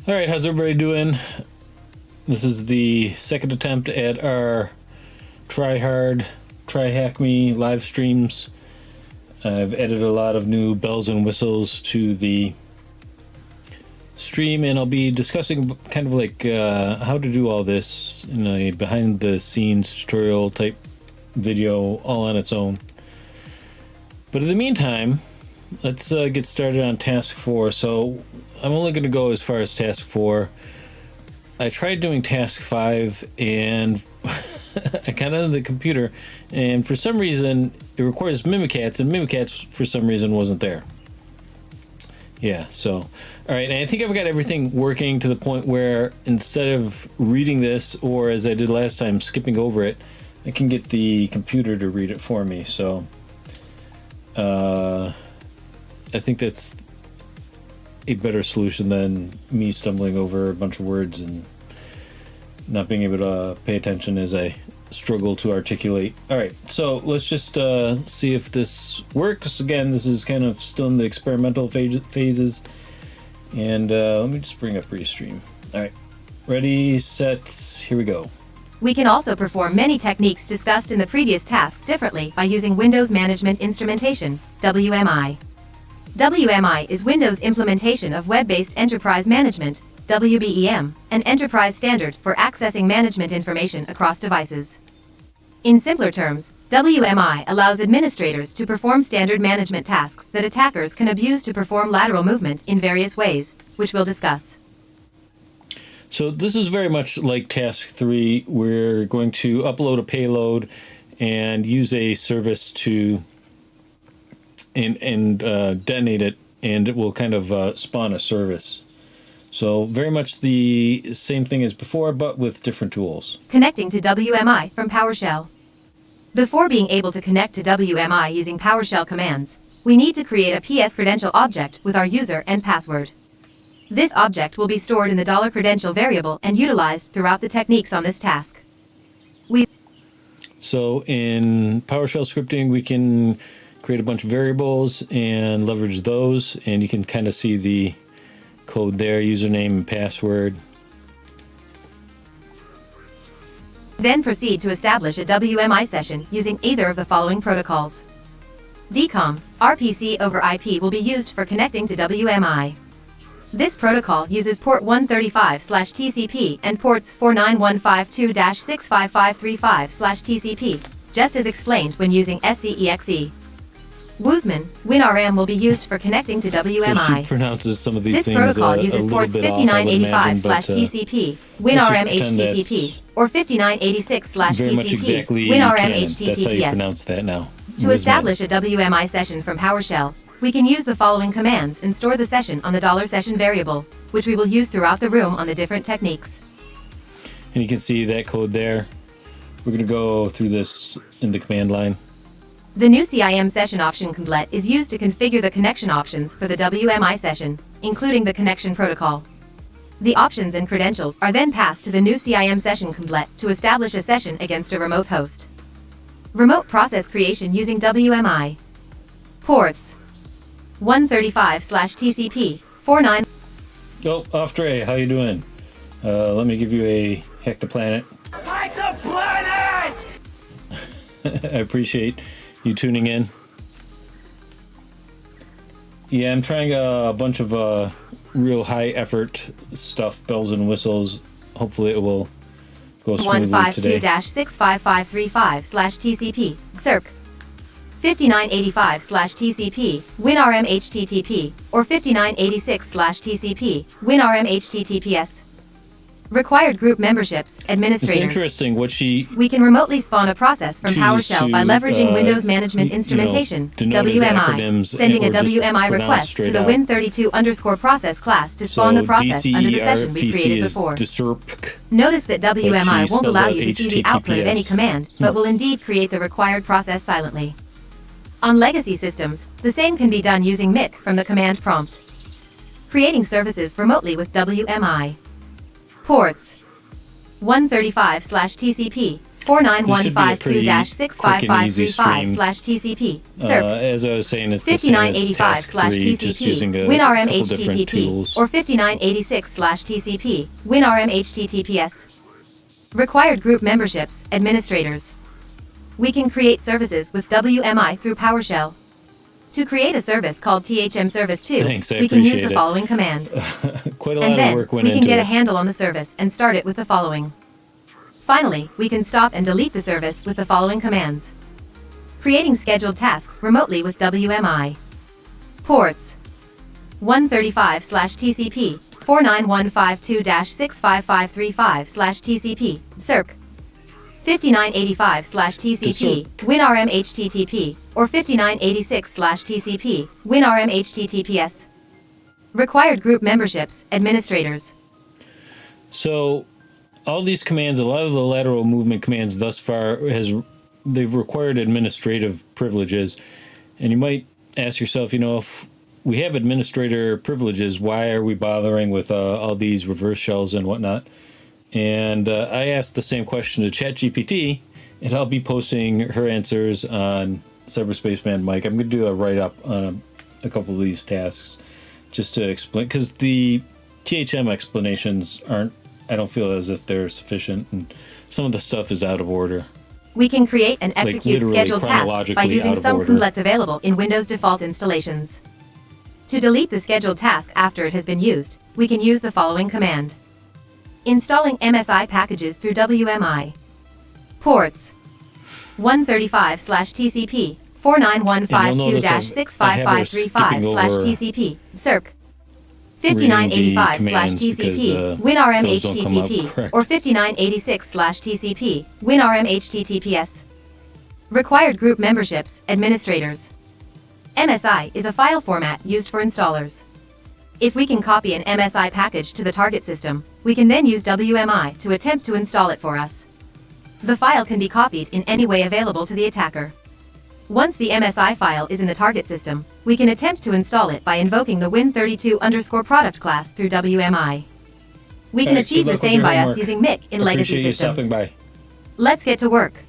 All right, how's everybody doing? This is the second attempt at our try hard, try hack me live streams. I've added a lot of new bells and whistles to the stream, and I'll be discussing kind of like how to do all this in a behind the scenes tutorial type video all on its own. But in the meantime, let's get started on task 4. So I'm only going to go as far as task 4. I tried doing task 5 and I got on the computer, and for some reason it requires Mimikatz, and Mimikatz for some reason wasn't there. Yeah, so alright, and I think I've got everything working to the point where instead of reading this, or as I did last time, skipping over it, I can get the computer to read it for me. So I think that's a better solution than me stumbling over a bunch of words and not being able to pay attention as I struggle to articulate. All right, so let's just see if this works. Again, this is kind of still in the experimental phases. And let me just bring up Restream. All right, ready, set, here we go. We can also perform many techniques discussed in the previous task differently by using Windows Management Instrumentation, WMI. WMI is Windows' implementation of Web-Based Enterprise Management, WBEM, an enterprise standard for accessing management information across devices. In simpler terms, WMI allows administrators to perform standard management tasks that attackers can abuse to perform lateral movement in various ways, which we'll discuss. So this is very much like task 3. We're going to upload a payload and use a service to and detonate it, and it will kind of spawn a service. So very much the same thing as before, but with different tools. Connecting to WMI from PowerShell. Before being able to connect to WMI using PowerShell commands, we need to create a PS credential object with our user and password. This object will be stored in the $credential variable and utilized throughout the techniques on this task. So in PowerShell scripting, we can create a bunch of variables and leverage those, and you can kind of see the code there, username and password. Then proceed to establish a WMI session using either of the following protocols. DCOM, RPC over IP will be used for connecting to WMI. This protocol uses port 135/TCP and ports 49152-65535/TCP, just as explained when using SCEXE. Woosman, WinRM will be used for connecting to WMI. So she pronounces some of these this things protocol a uses little ports bit off, I would imagine, 5985/TCP, WinRM HTTP, or very much 5986/TCP, exactly WinRM canon. That's how you HTTPS. pronounce that now. To establish a WMI session from PowerShell, we can use the following commands and store the session on the $session variable, which we will use throughout the room on the different techniques. And you can see that code there. We're going to go through this in the command line. The new CIM session option complete is used to configure the connection options for the WMI session, including the connection protocol. The options and credentials are then passed to the new CIM session complete to establish a session against a remote host. Remote process creation using WMI. Ports 135/TCP 49. Oh, off Dre, how you doing? Let me give you a hack the planet. Hack the planet! I appreciate you tuning in. Yeah, I'm trying a bunch of real high effort stuff, bells and whistles. Hopefully it will go smoothly today. 152-65535/TCP, circ. 5985/TCP, WinRM HTTP, or 5986/TCP, WinRM HTTPS. Required group memberships, administrators. It's interesting what she We can remotely spawn a process from chooses PowerShell by to, leveraging Windows Management Instrumentation, denote as WMI, acronyms sending a or just WMI pronounce request to straight the out. Win32_process class to spawn the process under the session we created before. Notice that WMI won't allow you to see the output of any command, but will indeed create the required process silently. On legacy systems, the same can be done using MIC from the command prompt. Creating services remotely with WMI. Ports 135/TCP 49152-65535/TCP. SERP. As I was saying, it's the same as task 3, just using a WinRM couple different HTTP tools. or 5986/TCP. WinRM HTTPS. Required group memberships, administrators. We can create services with WMI through PowerShell. To create a service called THM Service 2, Thanks, I we can use appreciate the it. following command. Quite a lot And of then, work went we can into get a it. handle on the service and start it with the following. Finally, we can stop and delete the service with the following commands. Creating scheduled tasks remotely with WMI. Ports 135/TCP, 49152-65535/TCP, SERP. 5985/TCP, WinRM HTTP, or 5986/TCP, WinRM HTTPS. Required group memberships, administrators. So, all these commands, a lot of the lateral movement commands thus far, they've required administrative privileges. And you might ask yourself, if we have administrator privileges, why are we bothering with all these reverse shells and whatnot? And I asked the same question to ChatGPT, and I'll be posting her answers on Cyberspaceman Mike. I'm going to do a write-up on a couple of these tasks just to explain, because the THM explanations I don't feel as if they're sufficient, and some of the stuff is out of order. We can create and execute literally scheduled tasks by chronologically using out of some order. commandlets available in Windows default installations. To delete the scheduled task after it has been used, we can use the following command. Installing MSI packages through WMI. Ports 135/TCP, 49152-65535/TCP, SERP. 5985/TCP, WinRM those don't come up HTTP, correct. or 5986/TCP, WinRM HTTPS. Required group memberships, administrators. MSI is a file format used for installers. If we can copy an MSI package to the target system, we can then use WMI to attempt to install it for us. The file can be copied in any way available to the attacker. Once the MSI file is in the target system, we can attempt to install it by invoking the Win32_product class through WMI. We can All right, achieve good the luck with same your by us homework. using MIC in legacy Appreciate you systems. stopping by. Let's get to work.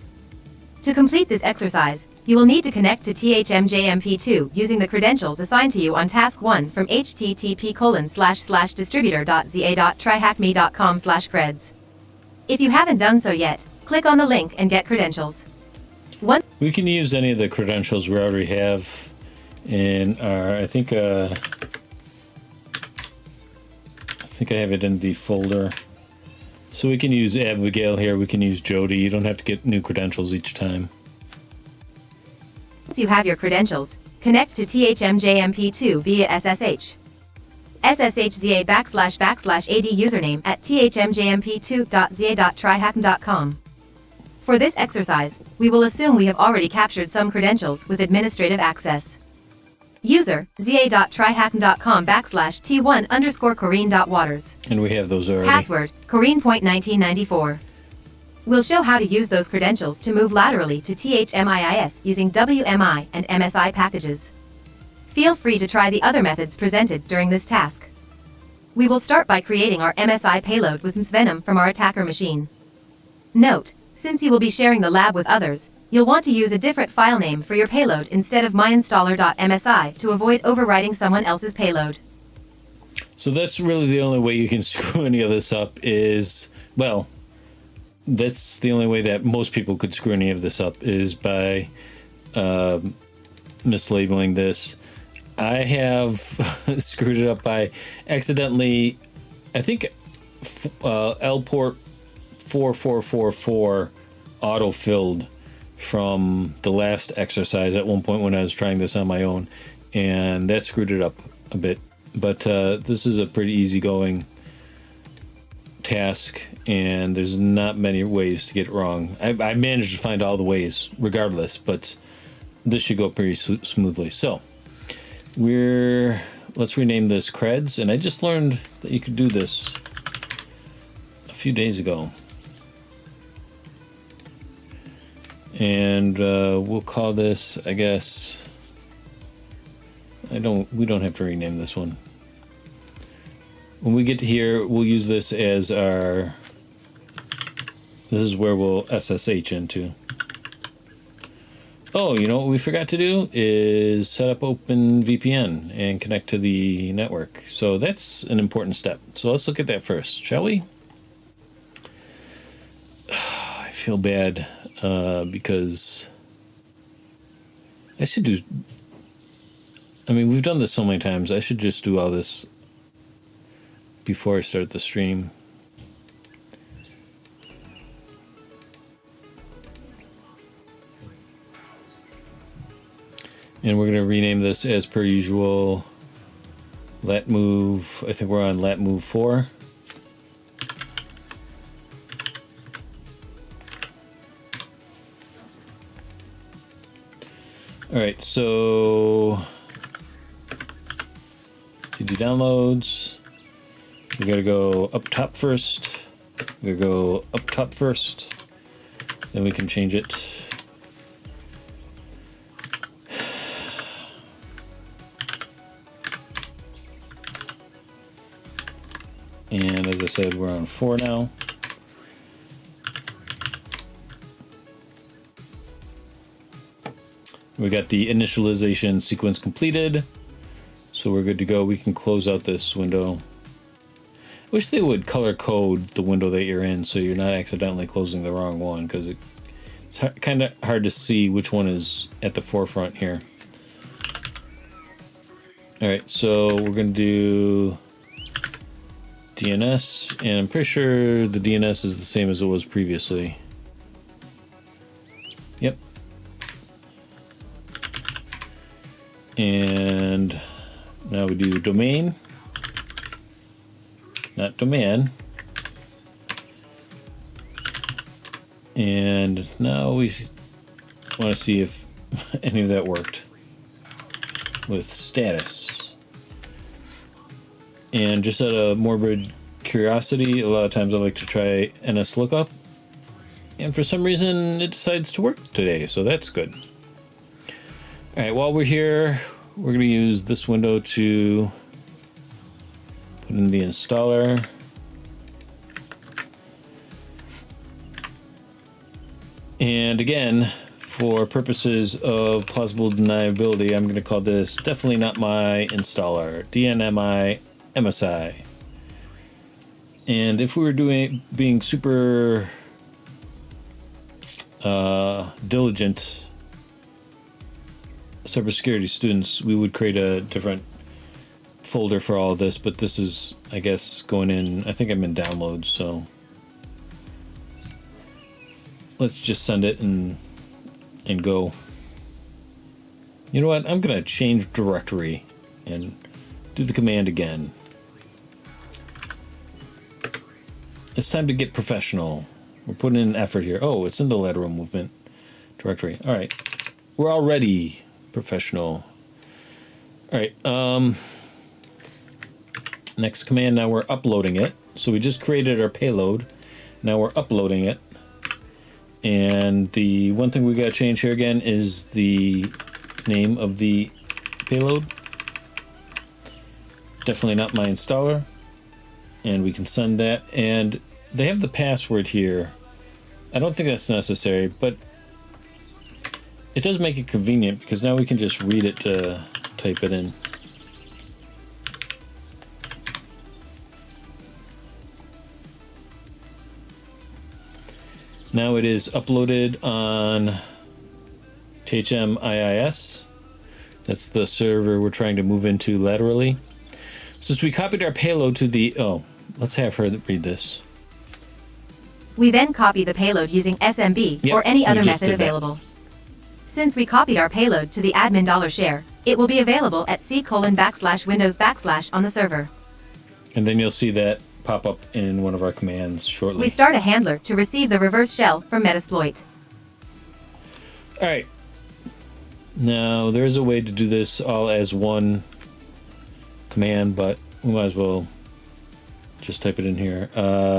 To complete this exercise, you will need to connect to THMJMP2 using the credentials assigned to you on Task 1 from http://distributor.za.tryhackme.com/creds. If you haven't done so yet, click on the link and get credentials. We can use any of the credentials we already have in our, I think I have it in the folder. So we can use Abigail here, we can use Jody. You don't have to get new credentials each time. Once you have your credentials, connect to THMJMP2 via SSH. SSHZA //AD username at thmjmp2.za.tryhackme.com. For this exercise, we will assume we have already captured some credentials with administrative access. User, za.tryhackme.com /T1_Corrine.Waters. And we have those already. Password, Corrine.1994. We'll show how to use those credentials to move laterally to THMIIS using WMI and MSI packages. Feel free to try the other methods presented during this task. We will start by creating our MSI payload with msvenom from our attacker machine. Note, since you will be sharing the lab with others, you'll want to use a different file name for your payload instead of myinstaller.msi to avoid overwriting someone else's payload. So that's really the only way you can screw any of this up is, well, that's the only way that most people could screw any of this up is by mislabeling this. I have screwed it up by accidentally, I think L-port 4444 auto-filled from the last exercise at one point when I was trying this on my own, and that screwed it up a bit. But this is a pretty easygoing task, and there's not many ways to get it wrong. I managed to find all the ways regardless, but this should go pretty smoothly. So let's rename this creds, and I just learned that you could do this a few days ago. And we'll call this, I guess, we don't have to rename this one. When we get to here, we'll use this as this This is where we'll SSH into. Oh, you know what we forgot to do is set up OpenVPN and connect to the network. So that's an important step. So let's look at that first, shall we? I feel bad because I should do... I mean, we've done this so many times. I should just do all this before I start the stream. And we're going to rename this as per usual lat move. I think we're on lat move 4. All right, so CD downloads. We got to go up top first. We got to go up top first. Then we can change it. And as I said, we're on 4 now. We got the initialization sequence completed. So we're good to go. We can close out this window. I wish they would color code the window that you're in so you're not accidentally closing the wrong one, because it's kind of hard to see which one is at the forefront here. All right, so we're going to do DNS, and I'm pretty sure the DNS is the same as it was previously. Yep. And now we do domain, not domain. And now we want to see if any of that worked with status. And just out of morbid curiosity, a lot of times I like to try NS lookup, and for some reason it decides to work today, so that's good. All right, while we're here, we're going to use this window to put in the installer. And again, for purposes of plausible deniability, I'm going to call this definitely not my installer, DNMI MSI. And if we were being super diligent cybersecurity students, we would create a different folder for all of this, but this is, I guess, going in, I think I'm in downloads, so let's just send it and go. You know what, I'm gonna change directory and do the command again. It's time to get professional. We're putting in effort here. Oh, it's in the lateral movement directory. All right, we're already professional. All right, next command, now we're uploading it. So we just created our payload. Now we're uploading it. And the one thing we got to change here again is the name of the payload. Definitely not my installer. And we can send that. And they have the password here. I don't think that's necessary, but it does make it convenient because now we can just read it to type it in. Now it is uploaded on THMIIS. That's the server we're trying to move into laterally. Since we copied our payload to the... Oh, let's have her read this. We then copy the payload using SMB or any other method available. Since we copied our payload to the admin $share, it will be available at C:\Windows/ on the server. And then you'll see that pop up in one of our commands shortly. We start a handler to receive the reverse shell from Metasploit. All right. Now, there's a way to do this all as one command, but we might as well just type it in here.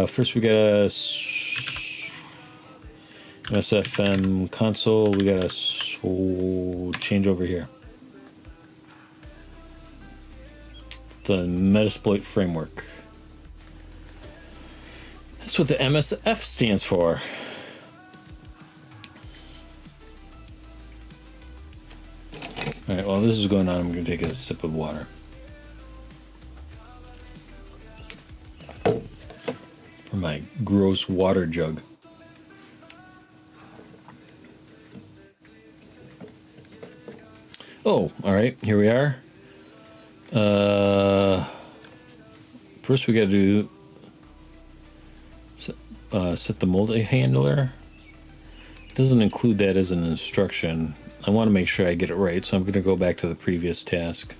First, we got a SFM console. We got to change over here. The Metasploit framework. That's what the MSF stands for. this is going on, I'm going to take a sip of water. From my gross water jug. Oh, all right, here we are. First we got to do set the multi-handler. Doesn't include that as an instruction. I want to make sure I get it right, so I'm going to go back to the previous task.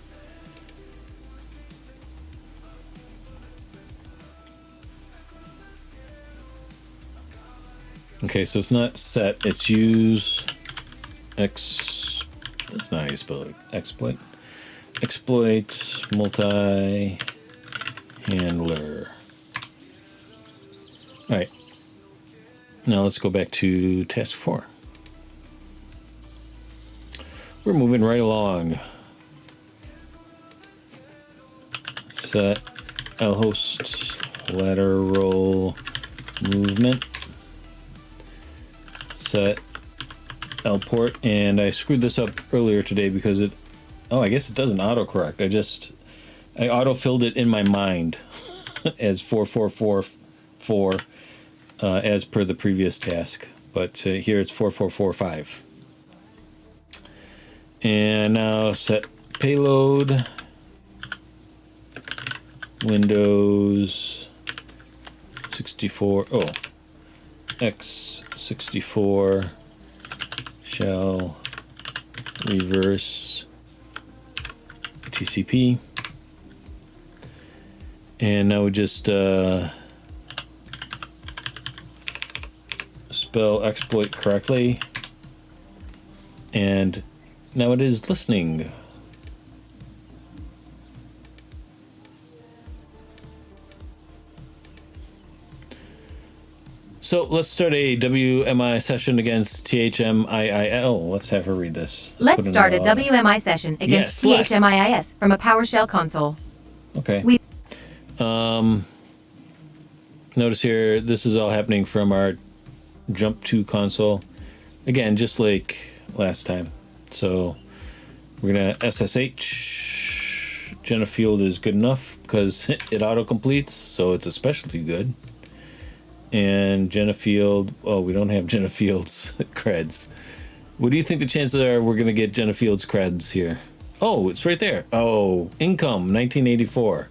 Okay, so it's not set, it's use that's not how you spell it. Exploit. Exploit multi-handler. Alright. Now let's go back to task 4. We're moving right along. Set lhost lateral movement. Set lport, and I screwed this up earlier today because it, oh, I guess it doesn't autocorrect. I auto-filled it in my mind as 4444 as per the previous task, but here it's 4445. And now set payload Windows 64, x64 shell reverse TCP, and now we just spell exploit correctly, and now it is listening. So let's start a WMI session against THMIIL. Let's have her read this. Let's start a WMI session against THMIIS from a PowerShell console. Okay. Notice here, this is all happening from our jump to console. Again, just like last time. So we're going to SSH. Jenna Field is good enough because it auto-completes, so it's especially good. And Jenna Field, oh, we don't have Jenna Field's creds. What do you think the chances are we're going to get Jenna Field's creds here? Oh, it's right there. Oh, income, 1984.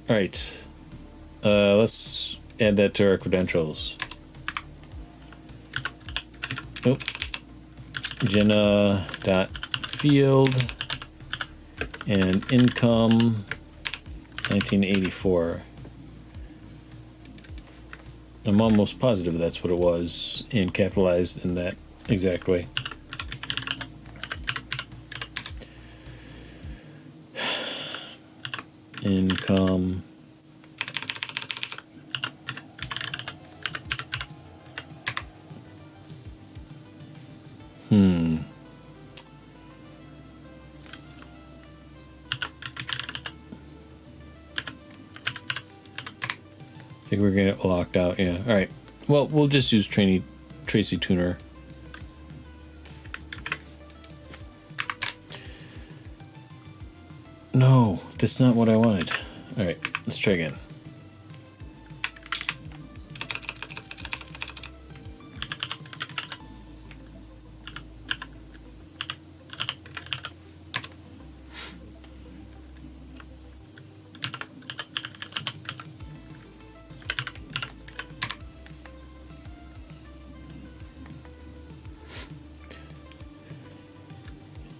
All right. Let's add that to our credentials. Nope. Jenna.field and income 1984. I'm almost positive that's what it was, and capitalized in that exact way. Income. I think we're gonna get locked out, yeah. Alright. Well, we'll just use Tracy Tuner. No, that's not what I wanted. Alright, let's try again.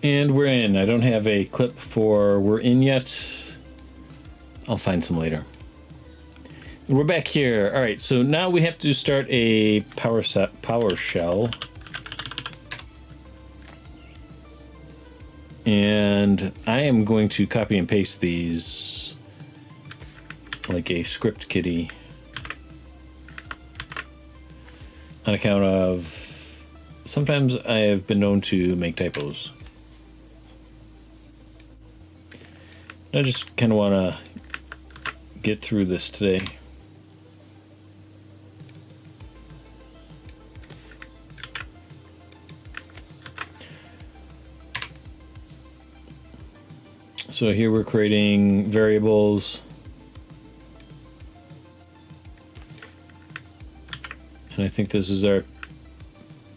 And we're in. I don't have a clip for we're in yet. I'll find some later. We're back here. All right, so now we have to start a PowerShell. And I am going to copy and paste these like a script kiddie on account of sometimes I have been known to make typos. I just kind of want to get through this today. So here we're creating variables. And I think this is our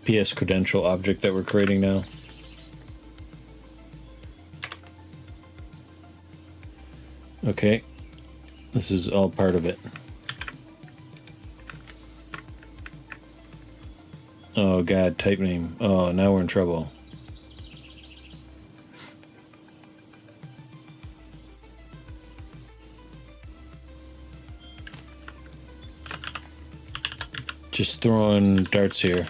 PS credential object that we're creating now. Okay, this is all part of it. Oh god, type name. Oh, now we're in trouble. Just throwing darts here.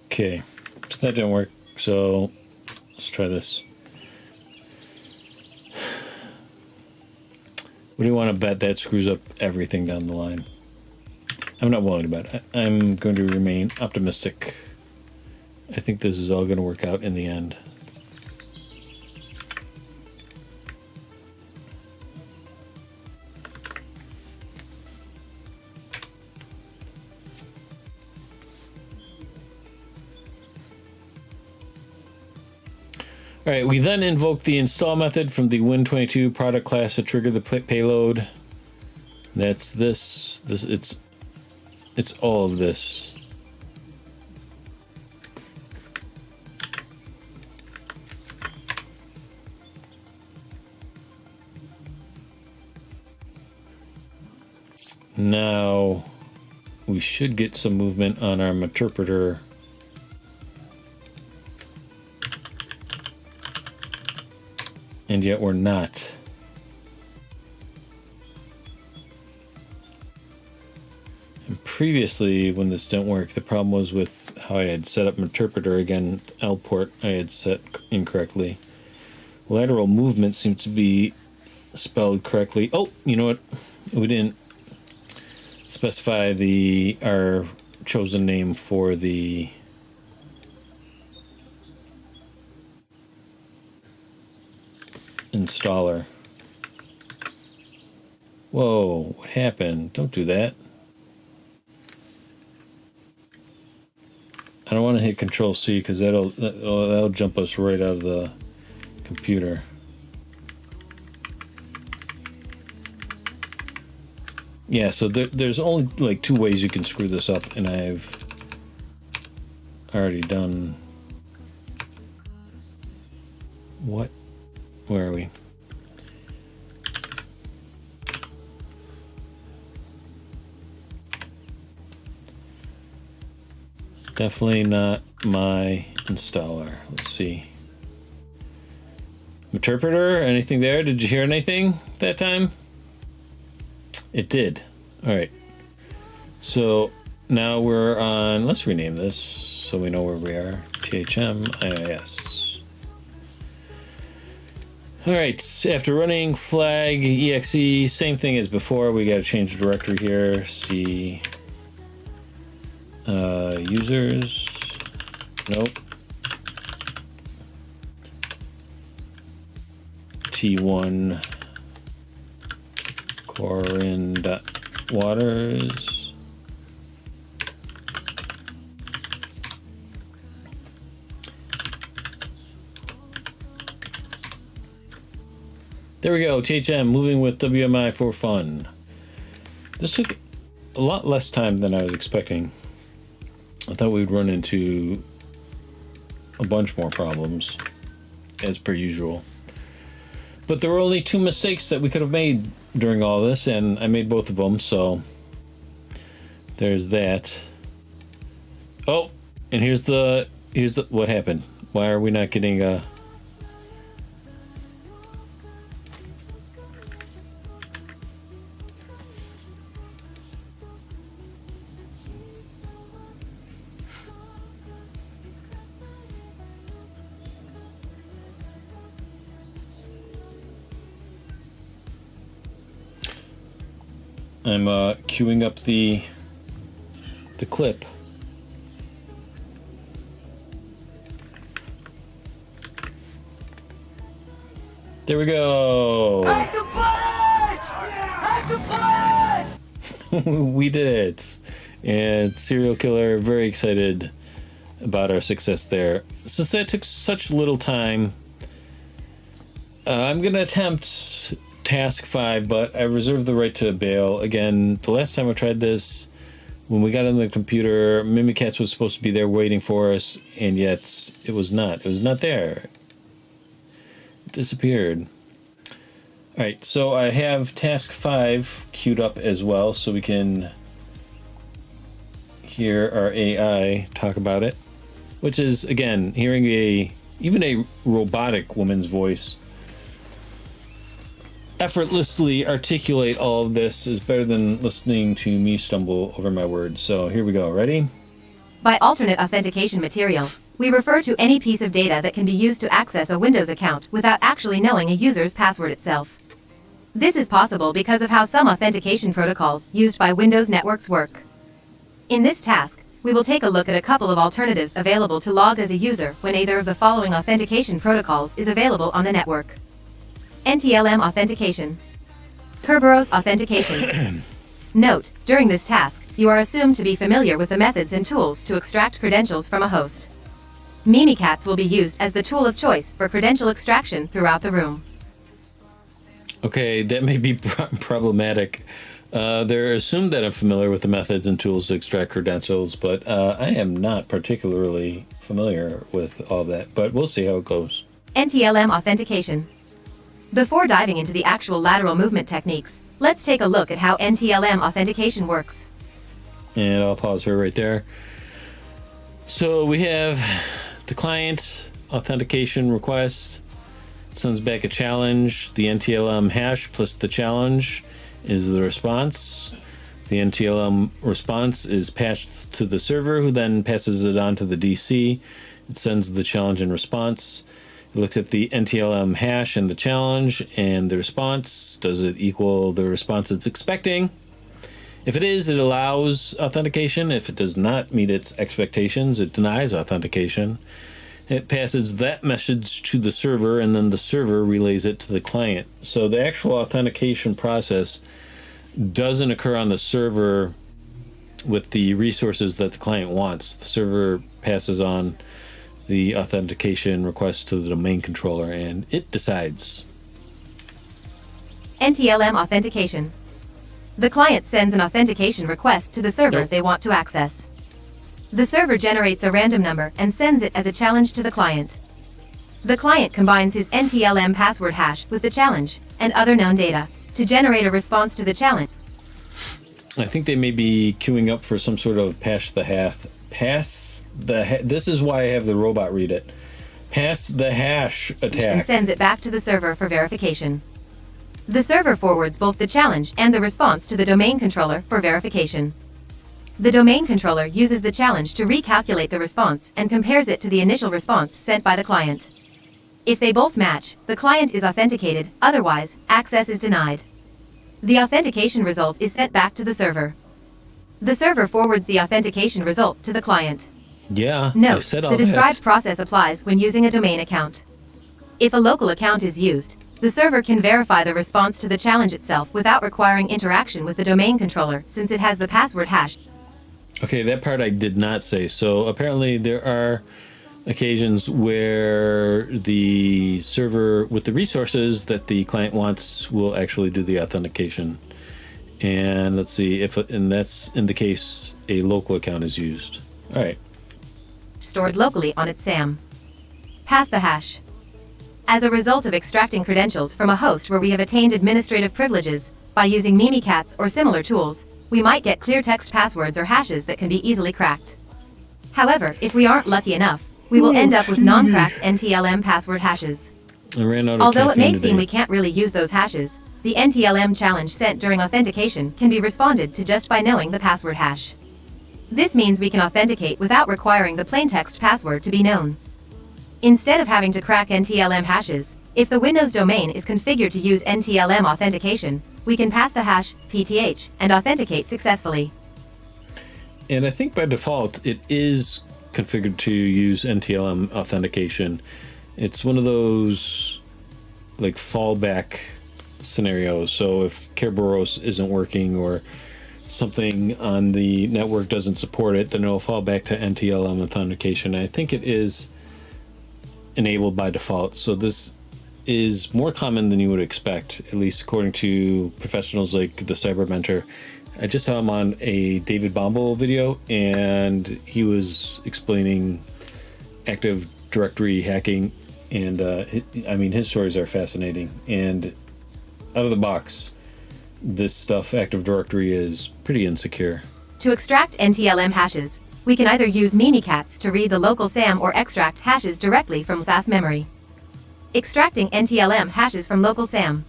Okay, so that didn't work, so let's try this. What do you want to bet that screws up everything down the line? I'm not willing to bet. I'm going to remain optimistic. I think this is all going to work out in the end. All right, we then invoke the install method from the Win22 product class to trigger the payload. That's this. It's all of this. Now we should get some movement on our interpreter. And yet we're not. And previously, when this didn't work, the problem was with how I had set up my interpreter. Again, L port I had set incorrectly. Lateral movement seemed to be spelled correctly. Oh, you know what? We didn't specify our chosen name for the installer. Whoa, what happened? Don't do that. I don't want to hit Ctrl+C because that'll jump us right out of the computer. Yeah, so there's only like 2 ways you can screw this up, and I've already done... What? Where are we? Definitely not my installer. Let's see. Interpreter, anything there? Did you hear anything that time? It did. All right. So now we're on, let's rename this so we know where we are. THM IIS. All right. After running flag exe, same thing as before. We got to change the directory here. C users. Nope. T1 Corin.waters. There we go, THM, moving with WMI for fun. This took a lot less time than I was expecting. I thought we'd run into a bunch more problems, as per usual. But there were only 2 mistakes that we could have made during all this, and I made both of them, so there's that. Oh, and here's the what happened. Why are we not getting a... I'm queuing up the clip. There we go. Hide the bullets! Hide the bullets! We did it. And Serial Killer, very excited about our success there. Since that took such little time, I'm going to attempt task 5, but I reserve the right to bail. Again, the last time I tried this, when we got on the computer, Mimikatz was supposed to be there waiting for us, and yet it was not. It was not there. It disappeared. All right, so I have task 5 queued up as well, so we can hear our AI talk about it, which is, again, hearing even a robotic woman's voice effortlessly articulate all of this is better than listening to me stumble over my words. So here we go. Ready? By alternate authentication material, we refer to any piece of data that can be used to access a Windows account without actually knowing a user's password itself. This is possible because of how some authentication protocols used by Windows networks work. In this task, we will take a look at a couple of alternatives available to log as a user when either of the following authentication protocols is available on the network. NTLM authentication. Kerberos authentication. Note, during this task, you are assumed to be familiar with the methods and tools to extract credentials from a host. Mimikatz will be used as the tool of choice for credential extraction throughout the room. Okay, that may be problematic. They're assumed that I'm familiar with the methods and tools to extract credentials, but I am not particularly familiar with all that, but we'll see how it goes. NTLM authentication. Before diving into the actual lateral movement techniques, let's take a look at how NTLM authentication works. And I'll pause her right there. So we have the client authentication request. Sends back a challenge. The NTLM hash plus the challenge is the response. The NTLM response is passed to the server, who then passes it on to the DC. It sends the challenge and response. It looks at the NTLM hash and the challenge and the response. Does it equal the response it's expecting? If it is, it allows authentication. If it does not meet its expectations, it denies authentication. It passes that message to the server, and then the server relays it to the client. So the actual authentication process doesn't occur on the server with the resources that the client wants. The server passes on the authentication request to the domain controller, and it decides. NTLM authentication. The client sends an authentication request to the server Nope. they want to access. The server generates a random number and sends it as a challenge to the client. The client combines his NTLM password hash with the challenge and other known data to generate a response to the challenge. I think they may be queuing up for some sort of this is why I have the robot read it. Pass the hash attack. And sends it back to the server for verification. The server forwards both the challenge and the response to the domain controller for verification. The domain controller uses the challenge to recalculate the response and compares it to the initial response sent by the client. If they both match, the client is authenticated, otherwise, access is denied. The authentication result is sent back to the server. The server forwards the authentication result to the client. Yeah, I Note, said all the described that. process applies when using a domain account. If a local account is used, the server can verify the response to the challenge itself without requiring interaction with the domain controller, since it has the password hash. Okay, that part I did not say. So apparently there are occasions where the server with the resources that the client wants will actually do the authentication. And let's see and that's in the case a local account is used. All right. Stored locally on its SAM. Pass the hash. As a result of extracting credentials from a host where we have attained administrative privileges, by using Mimikatz or similar tools, we might get clear text passwords or hashes that can be easily cracked. However, if we aren't lucky enough, we will end up with non-cracked NTLM password hashes. I ran out of Although it may caffeine seem today. we can't really use those hashes, the NTLM challenge sent during authentication can be responded to just by knowing the password hash. This means we can authenticate without requiring the plaintext password to be known. Instead of having to crack NTLM hashes, if the Windows domain is configured to use NTLM authentication, we can pass the hash, PTH, and authenticate successfully. And I think by default it is configured to use NTLM authentication. It's one of those like fallback scenarios. So if Kerberos isn't working or something on the network doesn't support it, then it'll fall back to NTLM authentication. I think it is enabled by default. So this is more common than you would expect, at least according to professionals like the Cyber Mentor. I just saw him on a David Bombal video, and he was explaining Active Directory hacking, and his stories are fascinating. And out of the box, this stuff, Active Directory, is pretty insecure. To extract NTLM hashes, we can either use Mimikatz to read the local SAM or extract hashes directly from SAS memory. Extracting NTLM hashes from local SAM.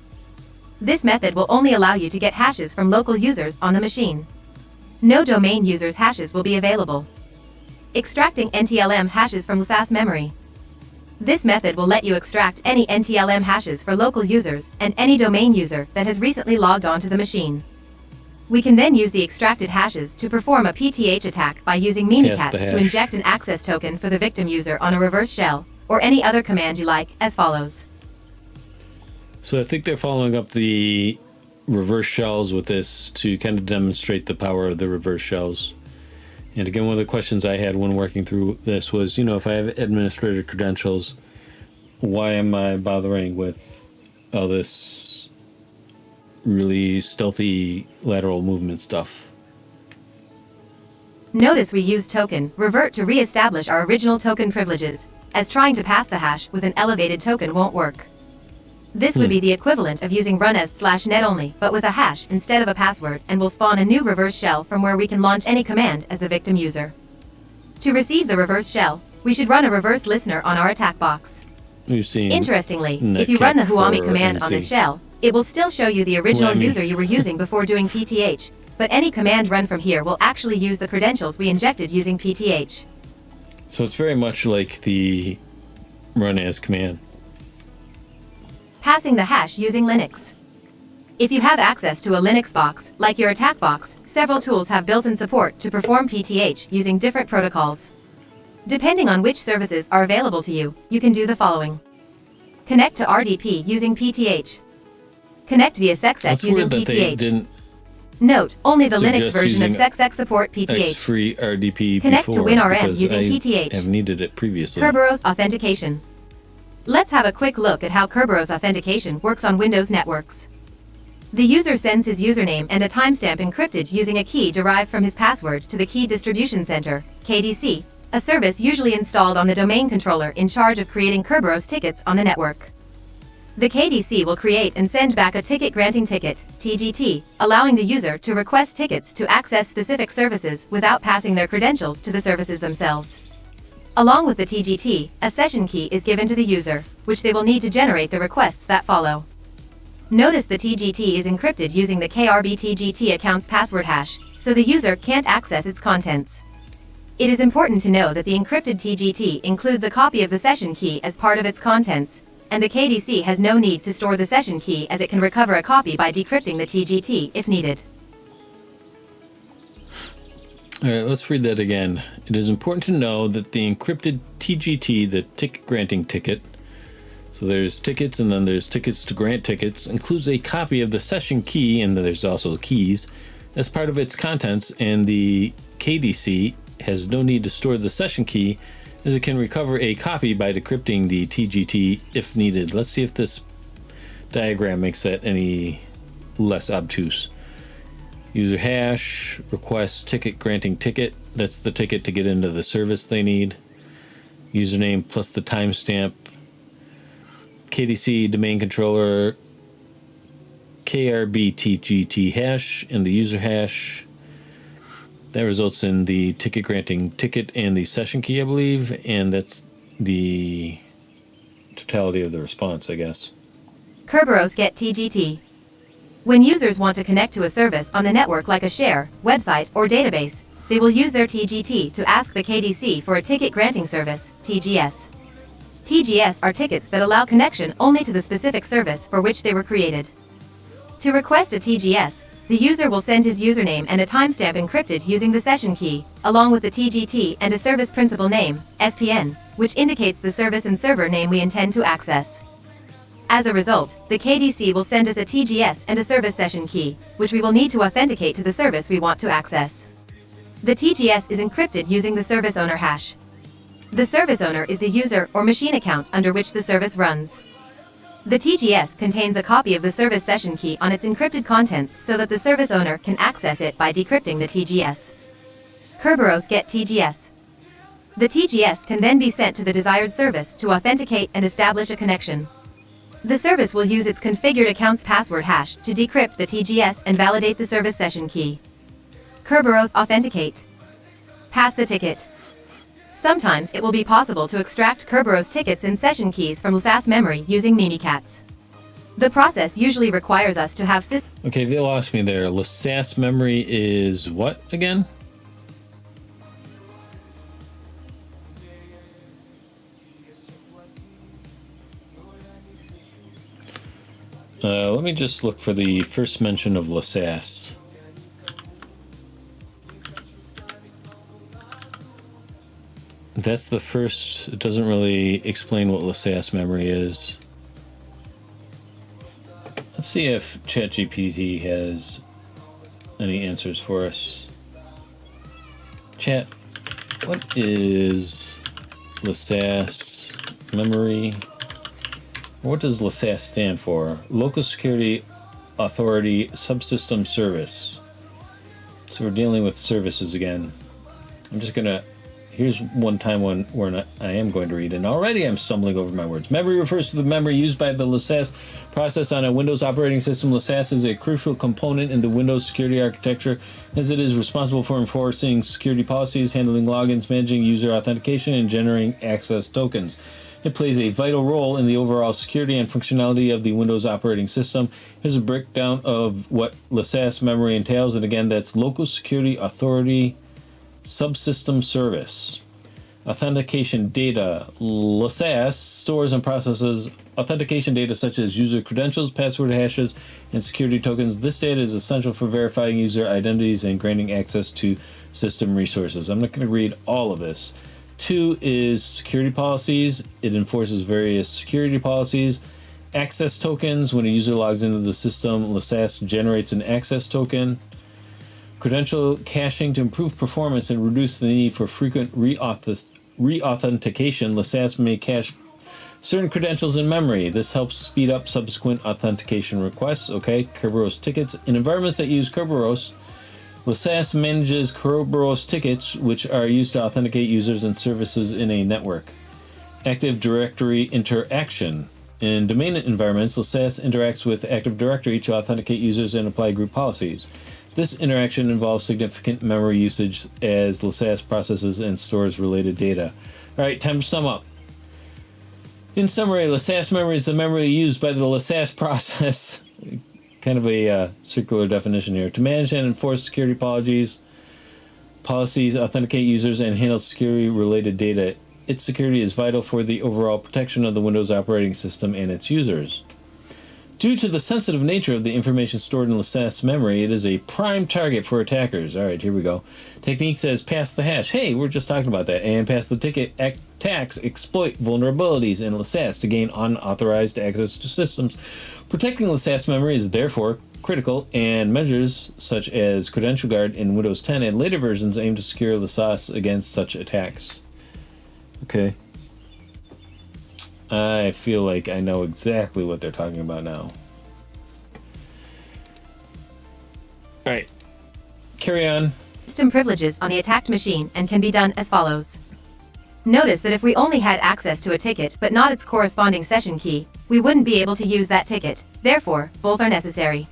This method will only allow you to get hashes from local users on the machine. No domain users' hashes will be available. Extracting NTLM hashes from SAS memory. This method will let you extract any NTLM hashes for local users and any domain user that has recently logged onto the machine. We can then use the extracted hashes to perform a PTH attack by using Mimikatz to inject an access token for the victim user on a reverse shell, or any other command you like, as follows. So I think they're following up the reverse shells with this to kind of demonstrate the power of the reverse shells. And again, one of the questions I had when working through this was, if I have administrator credentials, why am I bothering with all this really stealthy lateral movement stuff? Notice we use token revert to re-establish our original token privileges, as trying to pass the hash with an elevated token won't work. This would be the equivalent of using run as/net only, but with a hash instead of a password, and will spawn a new reverse shell from where we can launch any command as the victim user. To receive the reverse shell, we should run a reverse listener on our attack box. Interestingly, if you run the Huami command on this shell, it will still show you the original user you were using before doing PTH, but any command run from here will actually use the credentials we injected using PTH. So it's very much like the run as command. Passing the hash using Linux. If you have access to a Linux box, like your attack box, several tools have built-in support to perform PTH using different protocols. Depending on which services are available to you, you can do the following. Connect to RDP using PTH. Connect via SecSec using PTH. Note, only the Linux version of SecSec support PTH. Free RDP Connect to before, WinRM using PTH. Have needed it previously. Kerberos authentication. Let's have a quick look at how Kerberos authentication works on Windows networks. The user sends his username and a timestamp encrypted using a key derived from his password to the Key Distribution Center, KDC, a service usually installed on the domain controller in charge of creating Kerberos tickets on the network. The KDC will create and send back a ticket granting ticket, TGT, allowing the user to request tickets to access specific services without passing their credentials to the services themselves. Along with the TGT, a session key is given to the user, which they will need to generate the requests that follow. Notice the TGT is encrypted using the KRB TGT account's password hash, so the user can't access its contents. It is important to know that the encrypted TGT includes a copy of the session key as part of its contents, and the KDC has no need to store the session key as it can recover a copy by decrypting the TGT if needed. All right, let's read that again. It is important to know that the encrypted TGT, the ticket granting ticket, so there's tickets and then there's tickets to grant tickets, includes a copy of the session key, and there's also keys, as part of its contents, and the KDC has no need to store the session key as it can recover a copy by decrypting the TGT if needed. Let's see if this diagram makes that any less obtuse. User hash, request ticket granting ticket, that's the ticket to get into the service they need. Username plus the timestamp. KDC domain controller, KRB TGT hash, and the user hash. That results in the ticket granting ticket and the session key, I believe, and that's the totality of the response, I guess. Kerberos get TGT. When users want to connect to a service on the network like a share, website, or database, they will use their TGT to ask the KDC for a ticket granting service, TGS. TGS are tickets that allow connection only to the specific service for which they were created. To request a TGS, the user will send his username and a timestamp encrypted using the session key, along with the TGT and a service principal name, SPN, which indicates the service and server name we intend to access. As a result, the KDC will send us a TGS and a service session key, which we will need to authenticate to the service we want to access. The TGS is encrypted using the service owner hash. The service owner is the user or machine account under which the service runs. The TGS contains a copy of the service session key on its encrypted contents so that the service owner can access it by decrypting the TGS. Kerberos get TGS. The TGS can then be sent to the desired service to authenticate and establish a connection. The service will use its configured account's password hash to decrypt the TGS and validate the service session key. Kerberos authenticate. Pass the ticket. Sometimes it will be possible to extract Kerberos tickets and session keys from LSAS memory using Mimikatz. The process usually requires us to have Okay, they lost me there. LSAS memory is what again? Let me just look for the first mention of LSAS. That's the first. It doesn't really explain what LSAS memory is. Let's see if ChatGPT has any answers for us. Chat, what is LSAS memory? What does LSAS stand for? Local Security Authority Subsystem Service. So we're dealing with services again. I'm just gonna, here's one time when I am going to read, and already I'm stumbling over my words. Memory refers to the memory used by the LSAS process on a Windows operating system. LSAS is a crucial component in the Windows security architecture, as it is responsible for enforcing security policies, handling logins, managing user authentication, and generating access tokens. It plays a vital role in the overall security and functionality of the Windows operating system. Here's a breakdown of what LSAS memory entails, and again, that's Local Security Authority Subsystem Service. Authentication data. LSAS stores and processes authentication data such as user credentials, password hashes, and security tokens. This data is essential for verifying user identities and granting access to system resources. I'm not going to read all of this. 2 is security policies. It enforces various security policies. Access tokens. When a user logs into the system, LSAS generates an access token. Credential caching to improve performance and reduce the need for frequent reauthentication. LSAS may cache certain credentials in memory. This helps speed up subsequent authentication requests. Okay, Kerberos tickets. In environments that use Kerberos, LSAS manages Kerberos tickets, which are used to authenticate users and services in a network. Active Directory interaction. In domain environments, LSAS interacts with Active Directory to authenticate users and apply group policies. This interaction involves significant memory usage as LSAS processes and stores related data. Alright, time to sum up. In summary, LSAS memory is the memory used by the LSAS process. Kind of a circular definition here. To manage and enforce security policies, authenticate users, and handle security-related data. Its security is vital for the overall protection of the Windows operating system and its users. Due to the sensitive nature of the information stored in LSAS memory, it is a prime target for attackers. Alright, here we go. Technique says pass the hash. Hey, we're just talking about that. And pass the ticket. Attacks exploit vulnerabilities in LSAS to gain unauthorized access to systems. Protecting LSAS memory is therefore critical, and measures such as Credential Guard in Windows 10 and later versions aim to secure LSAS against such attacks. Okay. I feel like I know exactly what they're talking about now. Alright. Carry on. System privileges on the attacked machine and can be done as follows. Notice that if we only had access to a ticket but not its corresponding session key, we wouldn't be able to use that ticket. Therefore, both are necessary.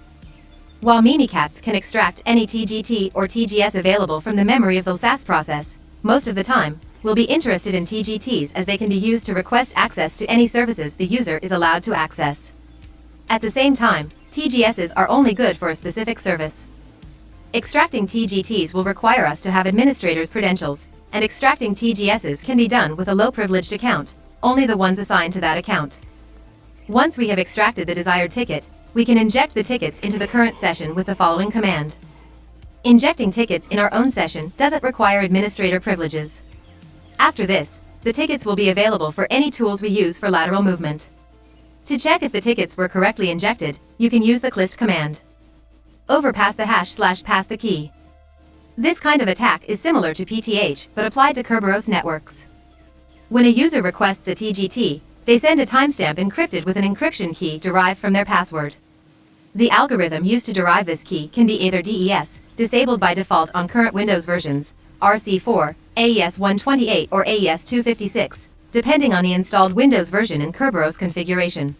While Mimikatz can extract any TGT or TGS available from the memory of the LSAS process, most of the time, we'll be interested in TGTs as they can be used to request access to any services the user is allowed to access. At the same time, TGSs are only good for a specific service. Extracting TGTs will require us to have administrator's credentials, and extracting TGSs can be done with a low-privileged account, only the ones assigned to that account. Once we have extracted the desired ticket, we can inject the tickets into the current session with the following command. Injecting tickets in our own session doesn't require administrator privileges. After this, the tickets will be available for any tools we use for lateral movement. To check if the tickets were correctly injected, you can use the clist command. Overpass the hash/pass the key. This kind of attack is similar to PTH, but applied to Kerberos networks. When a user requests a TGT, they send a timestamp encrypted with an encryption key derived from their password. The algorithm used to derive this key can be either DES, disabled by default on current Windows versions, RC4, AES-128 or AES-256, depending on the installed Windows version and Kerberos configuration.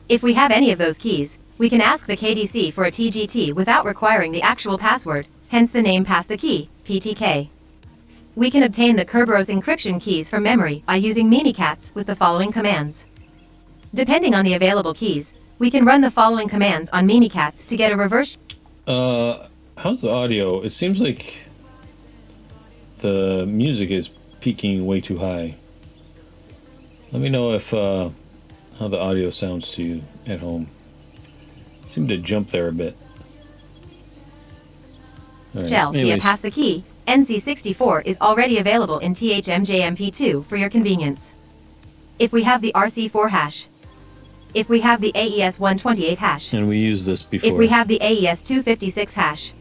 If we have any of those keys, we can ask the KDC for a TGT without requiring the actual password, hence the name pass the key, PTK. We can obtain the Kerberos encryption keys from memory by using Mimikatz with the following commands. Depending on the available keys, we can run the following commands on Mimikatz to get a reverse. How's the audio? It seems like the music is peaking way too high. Let me know if how the audio sounds to you at home. Seem to jump there a bit. Right. Shell via pass the key. NC64 is already available in THMJMP2 for your convenience. If we have the RC4 hash. If we have the AES-128 hash. And we used this before. If we have the AES-256 hash.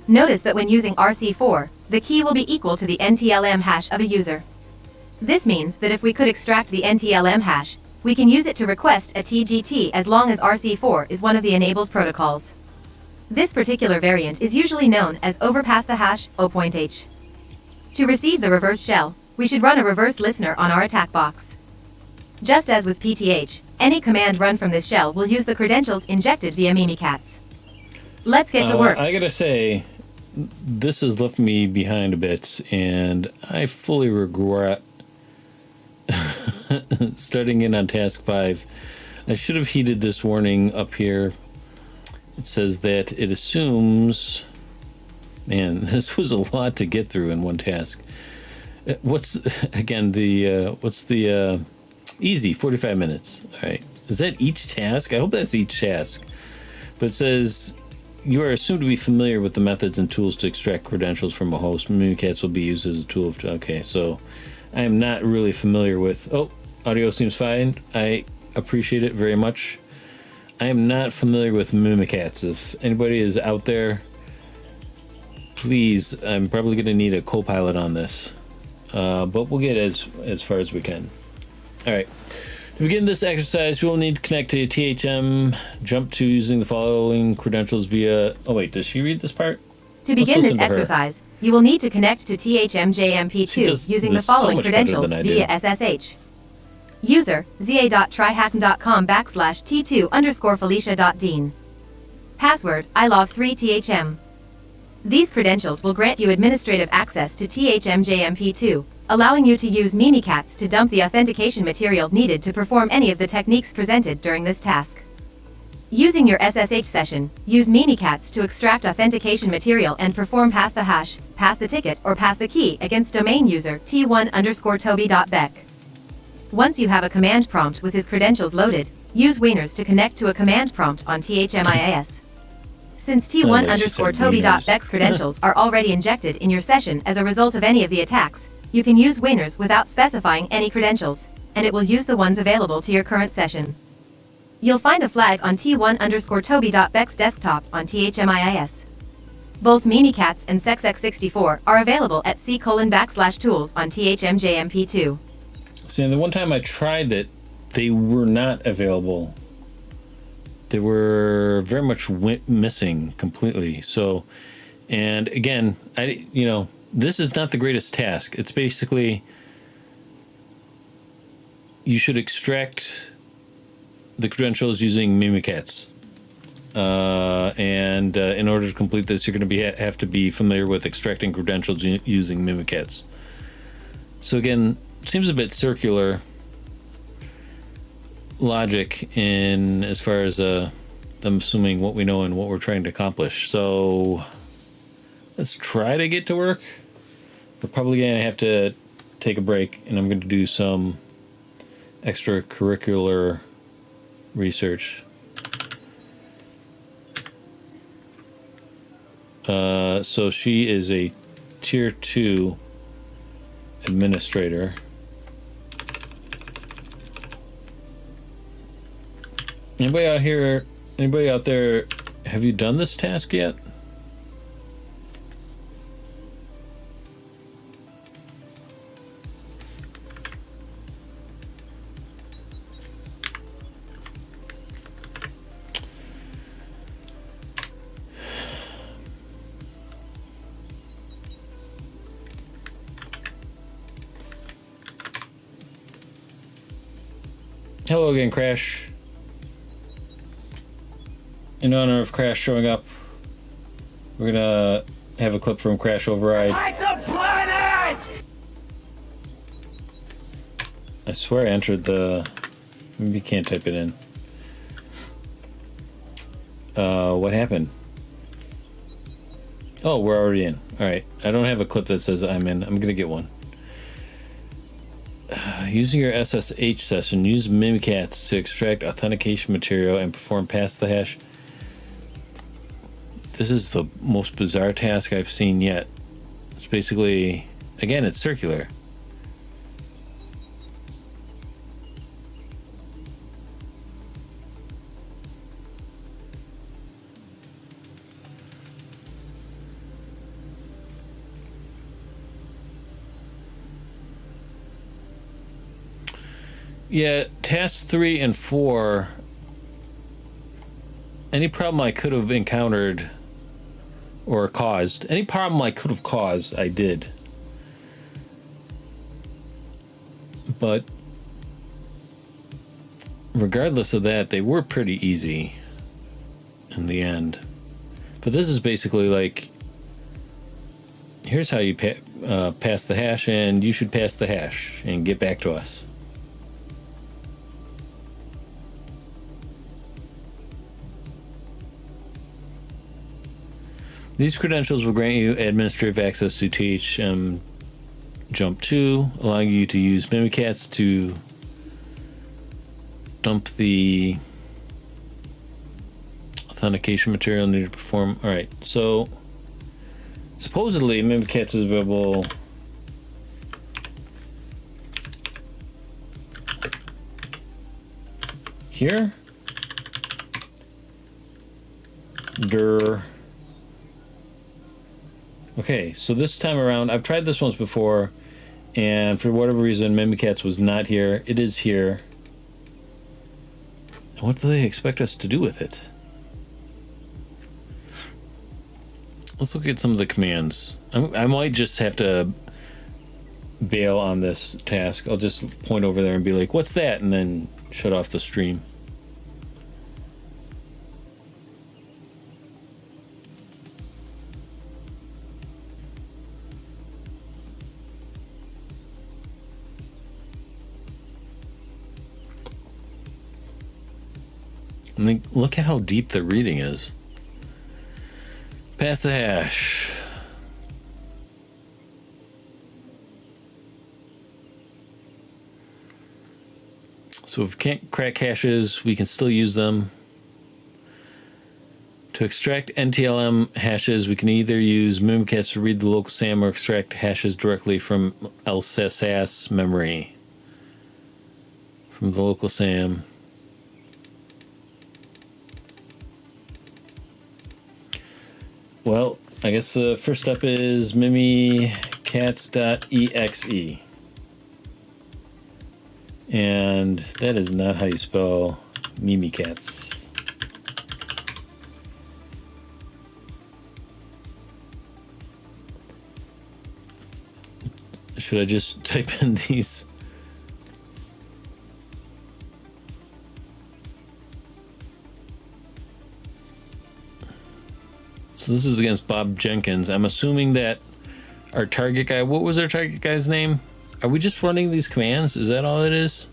Notice that when using RC4, the key will be equal to the NTLM hash of a user. This means that if we could extract the NTLM hash, we can use it to request a TGT as long as RC4 is one of the enabled protocols. This particular variant is usually known as overpass the hash, O.H. To receive the reverse shell, we should run a reverse listener on our attack box. Just as with PTH, any command run from this shell will use the credentials injected via Mimikatz. Let's get to work. I gotta say, this has left me behind a bit, and I fully regret starting in on task 5. I should have heeded this warning up here. It says that it assumes... Man, this was a lot to get through in one task. What's, again, what's the... Easy, 45 minutes. All right. Is that each task? I hope that's each task. But it says, you are assumed to be familiar with the methods and tools to extract credentials from a host. Mimikatz will be used as a tool of... Okay, so I am not really familiar with... Oh, audio seems fine. I appreciate it very much. I am not familiar with Mimikatz. If anybody is out there, please, I'm probably going to need a co-pilot on this. But we'll get as far as we can. All right. To begin this exercise, we will need to connect to THM, jump to using the following credentials via... Oh, wait, does she read this part? To begin this exercise, you will need to connect to THMJMP2 using the following credentials via SSH. User, za.tryhacking.com/t2_felicia.dean. Password, ilov3thm. These credentials will grant you administrative access to THMJMP2, allowing you to use Mimikatz to dump the authentication material needed to perform any of the techniques presented during this task. Using your SSH session, use Mimikatz to extract authentication material and perform pass the hash, pass the ticket, or pass the key against domain user t1_toby.beck. Once you have a command prompt with his credentials loaded, use Wieners to connect to a command prompt on THMIS. Since t1_toby.beck's credentials are already injected in your session as a result of any of the attacks, you can use Wieners without specifying any credentials, and it will use the ones available to your current session. You'll find a flag on t1_toby.beck's desktop on THMIS. Both Mimikatz and SexX64 are available at c:/tools on THMJMP2. See, the one time I tried it, they were not available. They were very much missing completely. So, and again, this is not the greatest task. It's basically, you should extract the credentials using Mimikatz. And in order to complete this, you're going to have to be familiar with extracting credentials using Mimikatz. So again, seems a bit circular logic in as far as I'm assuming what we know and what we're trying to accomplish. So let's try to get to work. We're probably going to have to take a break, and I'm going to do some extracurricular research. So she is a tier 2 administrator. Anybody out here, anybody out there, have you done this task yet? Hello again, Crash. In honor of Crash showing up, we're gonna have a clip from Crash Override. Fight the planet! I swear I entered the... Maybe you can't type it in. What happened? Oh, we're already in. Alright, I don't have a clip that says I'm in. I'm gonna get one. Using your SSH session, use Mimikatz to extract authentication material and perform pass the hash. This is the most bizarre task I've seen yet. It's basically, again, it's circular. Yeah, tasks 3 and 4, any problem I could have encountered or caused, any problem I could have caused, I did. But regardless of that, they were pretty easy in the end. But this is basically like, here's how you pass the hash, and you should pass the hash and get back to us. These credentials will grant you administrative access to THM Jump 2, allowing you to use Mimikatz to dump the authentication material needed to perform. Alright, so supposedly Mimikatz is available here. Okay, so this time around, I've tried this once before, and for whatever reason, Mimikatz was not here. It is here. And what do they expect us to do with it? Let's look at some of the commands. I might just have to bail on this task. I'll just point over there and be like, what's that? And then shut off the stream. I mean, look at how deep the reading is. Pass the hash. So if we can't crack hashes, we can still use them. To extract NTLM hashes, we can either use Mimikatz to read the local SAM or extract hashes directly from LSAS memory. From the local SAM. Well, I guess the first step is mimikatz.exe. And that is not how you spell Mimikatz. Should I just type in these? So this is against Bob Jenkins. I'm assuming that our target guy, what was our target guy's name? Are we just running these commands? Is that all it is?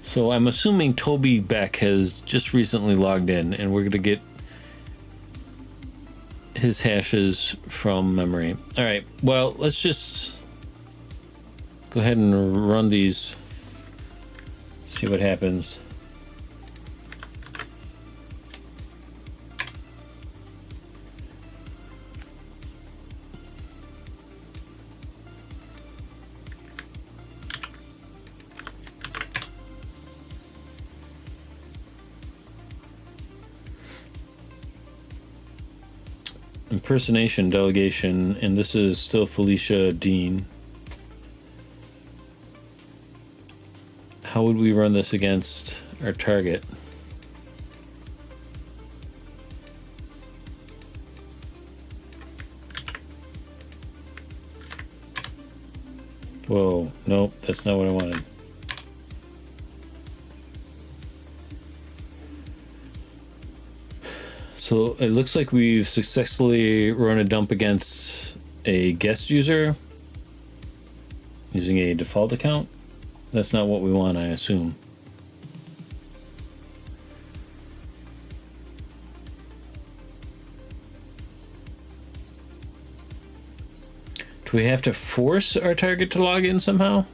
So I'm assuming Toby Beck has just recently logged in, and we're going to get his hashes from memory. All right, well, let's just go ahead and run these, see what happens. impersonation delegation, and this is still Felicia Dean. How would we run this against our target? Whoa, nope, that's not what I wanted. So it looks like we've successfully run a dump against a guest user using a default account. That's not what we want, I assume. Do we have to force our target to log in somehow?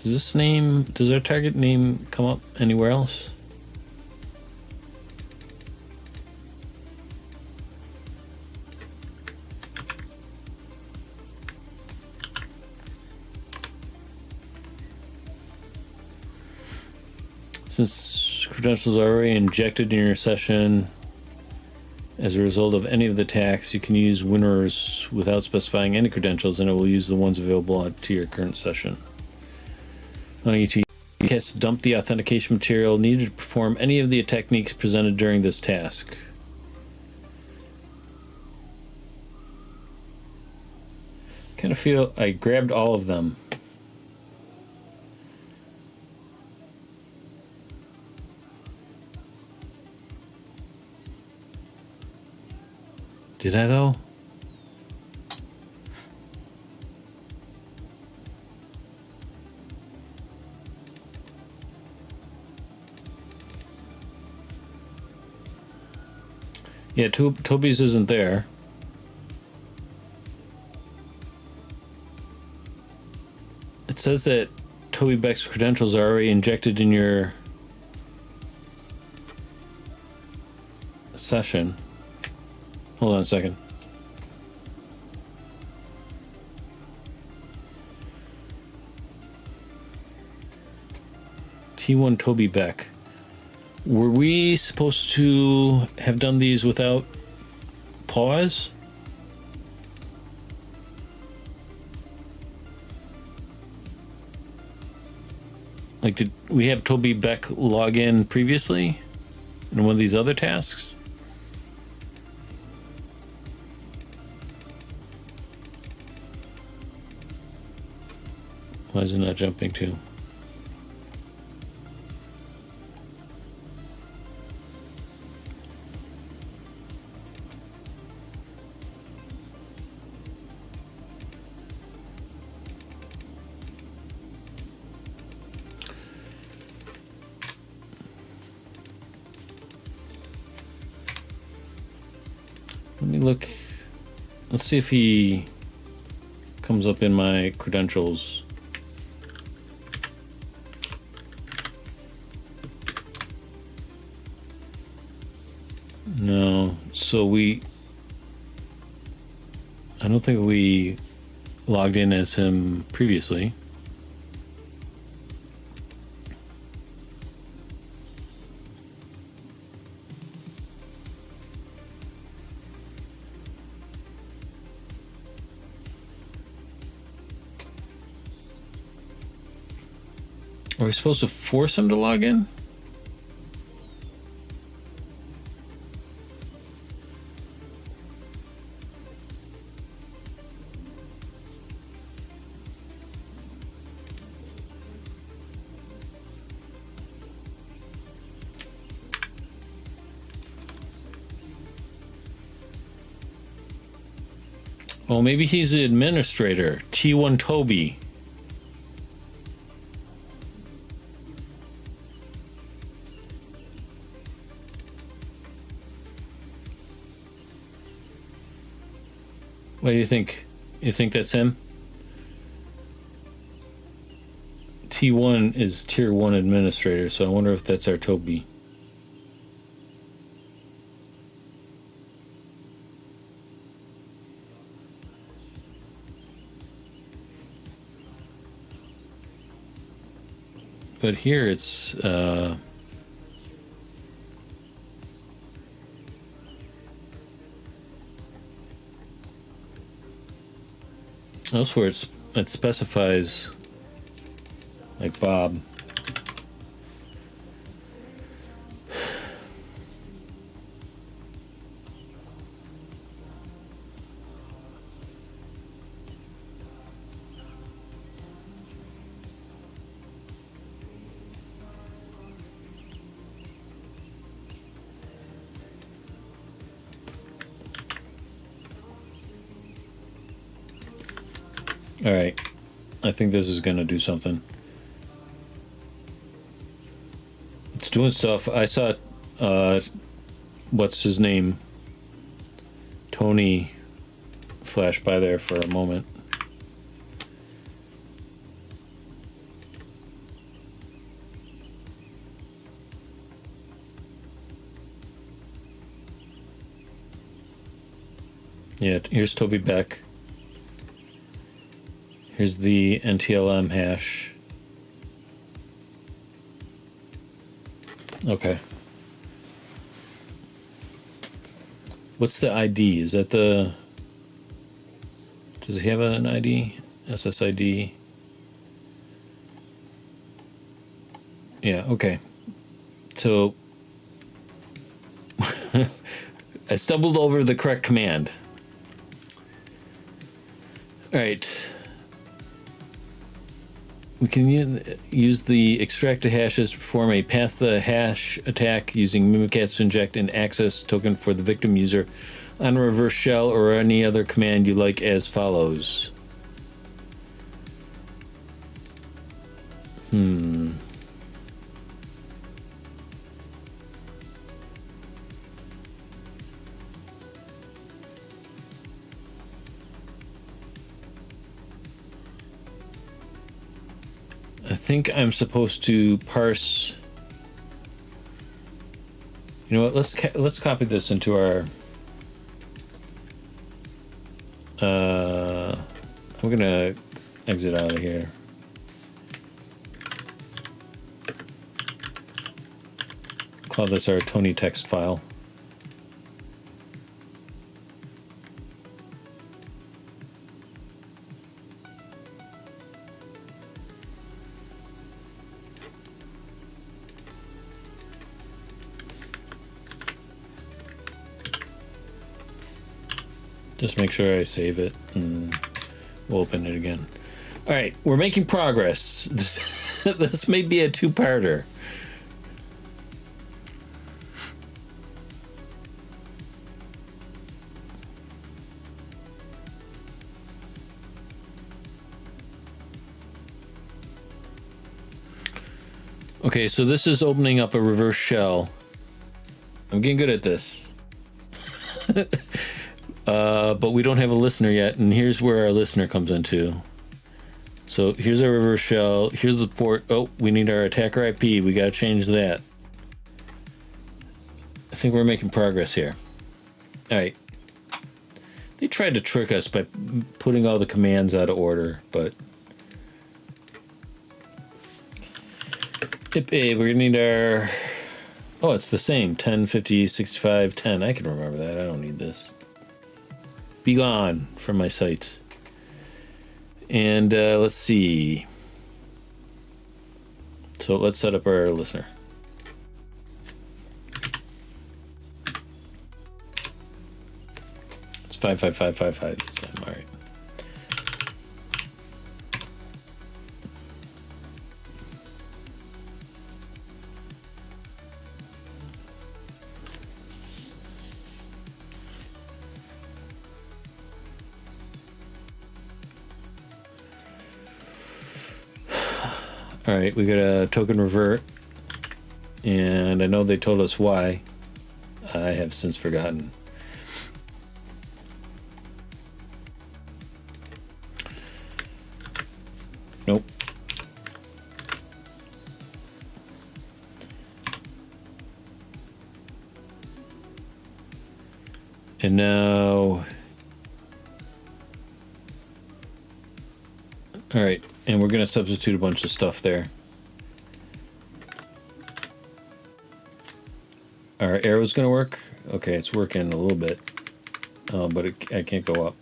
Does our target name come up anywhere else? Since credentials are already injected in your session as a result of any of the attacks, you can use winners without specifying any credentials, and it will use the ones available to your current session. Allowing you to dump the authentication material needed to perform any of the techniques presented during this task. Kind of feel I grabbed all of them. Did I though? Yeah, Toby's isn't there. It says that Toby Beck's credentials are already injected in your session. Hold on a second. T1 Toby Beck. Were we supposed to have done these without pause? Like, did we have Toby Beck log in previously in one of these other tasks? Why is it not jumping to? Let me look. Let's see if he comes up in my credentials. No, so I don't think we logged in as him previously. Are we supposed to force him to log in? Well, maybe he's the administrator. T1 Toby. What do you think? You think that's him? T1 is Tier 1 administrator, so I wonder if that's our Toby. But here it's Elsewhere, it specifies like Bob. All right, I think this is gonna do something. It's doing stuff. I saw, what's his name? Tony flash by there for a moment. Yeah, here's Toby Beck. Here's the NTLM hash. Okay. What's the ID? Is that the... Does he have an ID? SSID? Yeah, okay. So... I stumbled over the correct command. Alright. We can use the extracted hashes to perform a pass the hash attack using Mimikatz to inject an access token for the victim user on a reverse shell or any other command you like as follows. I think I'm supposed to parse. You know what? Let's copy this into our. I'm gonna exit out of here. Call this our Tony text file. Just make sure I save it and we'll open it again. All right, we're making progress. This may be a two-parter. Okay, so this is opening up a reverse shell. I'm getting good at this. But we don't have a listener yet, and here's where our listener comes into. So here's our reverse shell. Here's the port. Oh, we need our attacker IP. We got to change that. I think we're making progress here. All right. They tried to trick us by putting all the commands out of order, but... we're going to need our... Oh, it's the same. 10, 50, 65, 10. I can remember that. I don't need this. Be gone from my site. And let's see. So let's set up our listener. It's 55555 this time. All right. All right, we got a token revert, and I know they told us why. I have since forgotten. Nope. And now... All right, and we're going to substitute a bunch of stuff there. Our arrow's going to work? Okay, it's working a little bit, but I can't go up.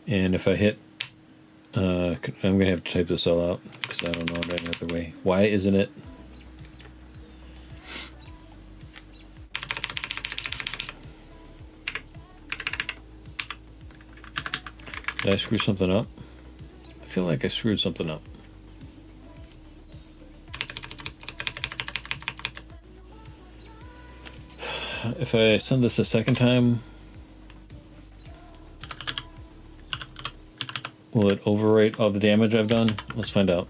And if I hit, I'm going to have to type this all out because I don't know it any other way. Why isn't it? Did I screw something up? I feel like I screwed something up. If I send this a second time, will it overwrite all the damage I've done? Let's find out.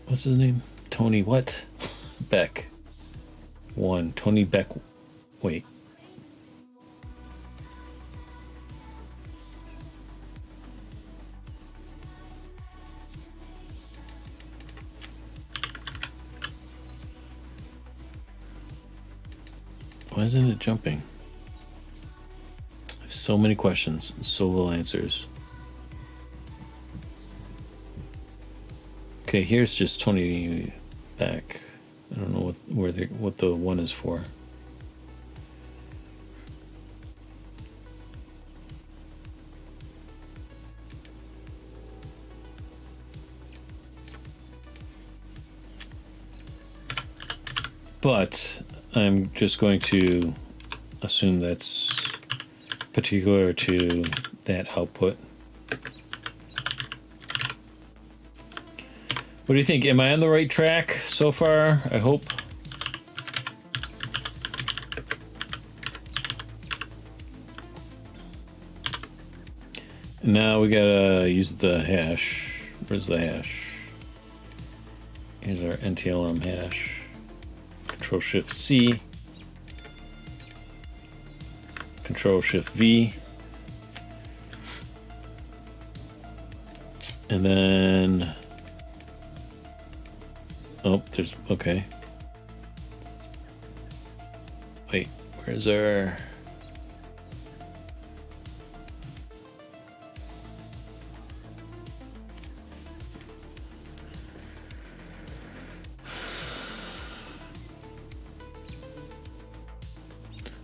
What's his name? Tony what? Beck. Tony Beck. Wait. Why isn't it jumping? I have so many questions and so little answers. Okay, here's just Tony Beck. I don't know what the one is for. But I'm just going to assume that's particular to that output. What do you think? Am I on the right track so far? I hope. Now we gotta use the hash. Where's the hash? Here's our NTLM hash. Ctrl+C. Ctrl+V. And then... Oh, there's... Okay. Wait, where's our...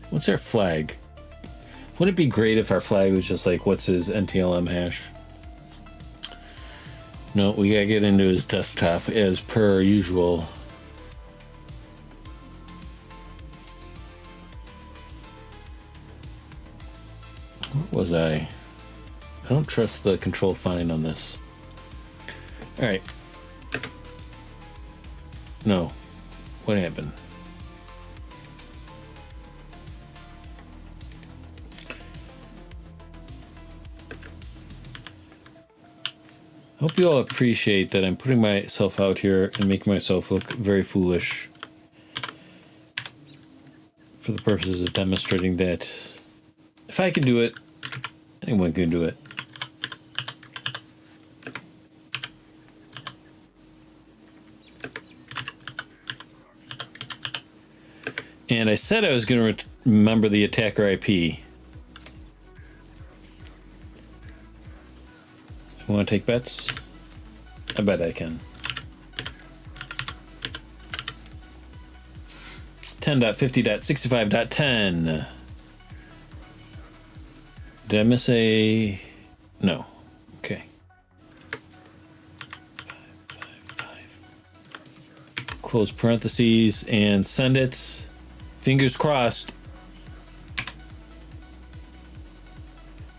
What's our flag? Wouldn't it be great if our flag was just like, what's his NTLM hash? No, we gotta get into his desktop as per usual. Where was I? I don't trust the control find on this. Alright. No. What happened? Hope you all appreciate that I'm putting myself out here and making myself look very foolish for the purposes of demonstrating that if I can do it, anyone can do it. And I said I was going to remember the attacker IP. You want to take bets? I bet I can. 10.50.65.10. Did I miss a... No. Okay. 5. Close parentheses and send it. Fingers crossed.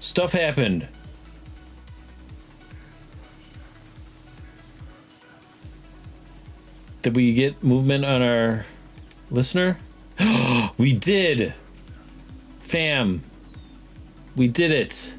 Stuff happened. Did we get movement on our listener? We did! Fam! We did it!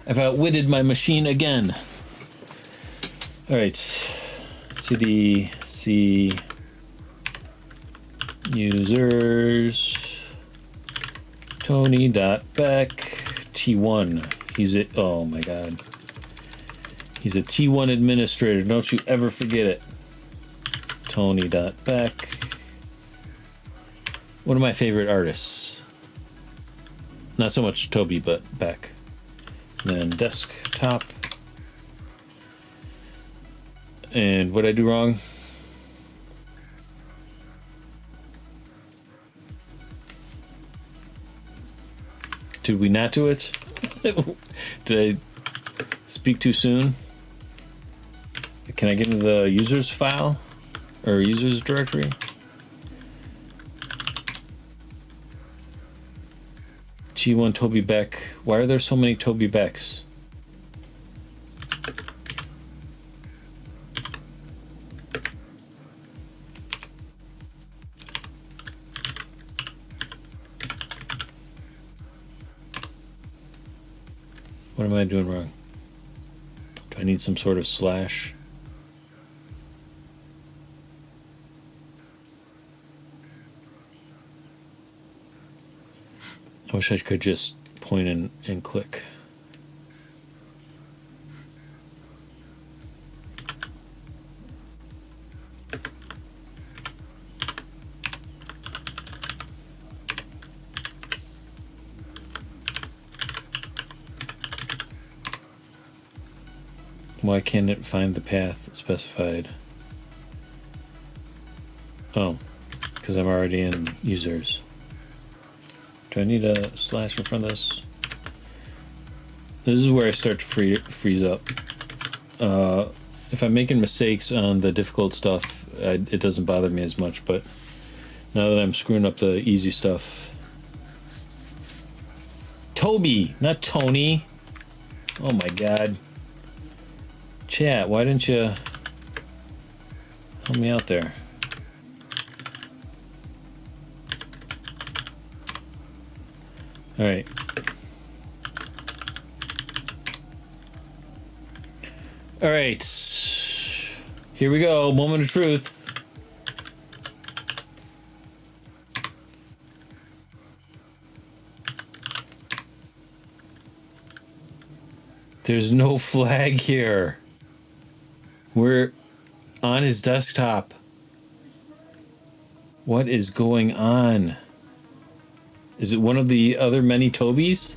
I've outwitted my machine again. Alright. C users Tony.Beck T1. He's a, oh my god. He's a T1 administrator. Don't you ever forget it. Tony.Beck One of my favorite artists. Not so much Toby, but Beck. Then desktop. And what did I do wrong? Did we not do it? Did I speak too soon? Can I get into the users file or users directory? G1 Toby Beck. Why are there so many Toby Becks? What am I doing wrong? Do I need some sort of slash? I wish I could just point and click. Why can't it find the path specified? Oh, because I'm already in users. Do I need a slash in front of this? This is where I start to freeze up. If I'm making mistakes on the difficult stuff, it doesn't bother me as much, but now that I'm screwing up the easy stuff. Toby, not Tony. Oh my god. Chat, why didn't you help me out there? All right. All right. Here we go. Moment of truth. There's no flag here. We're on his desktop. What is going on? Is it one of the other many Tobys?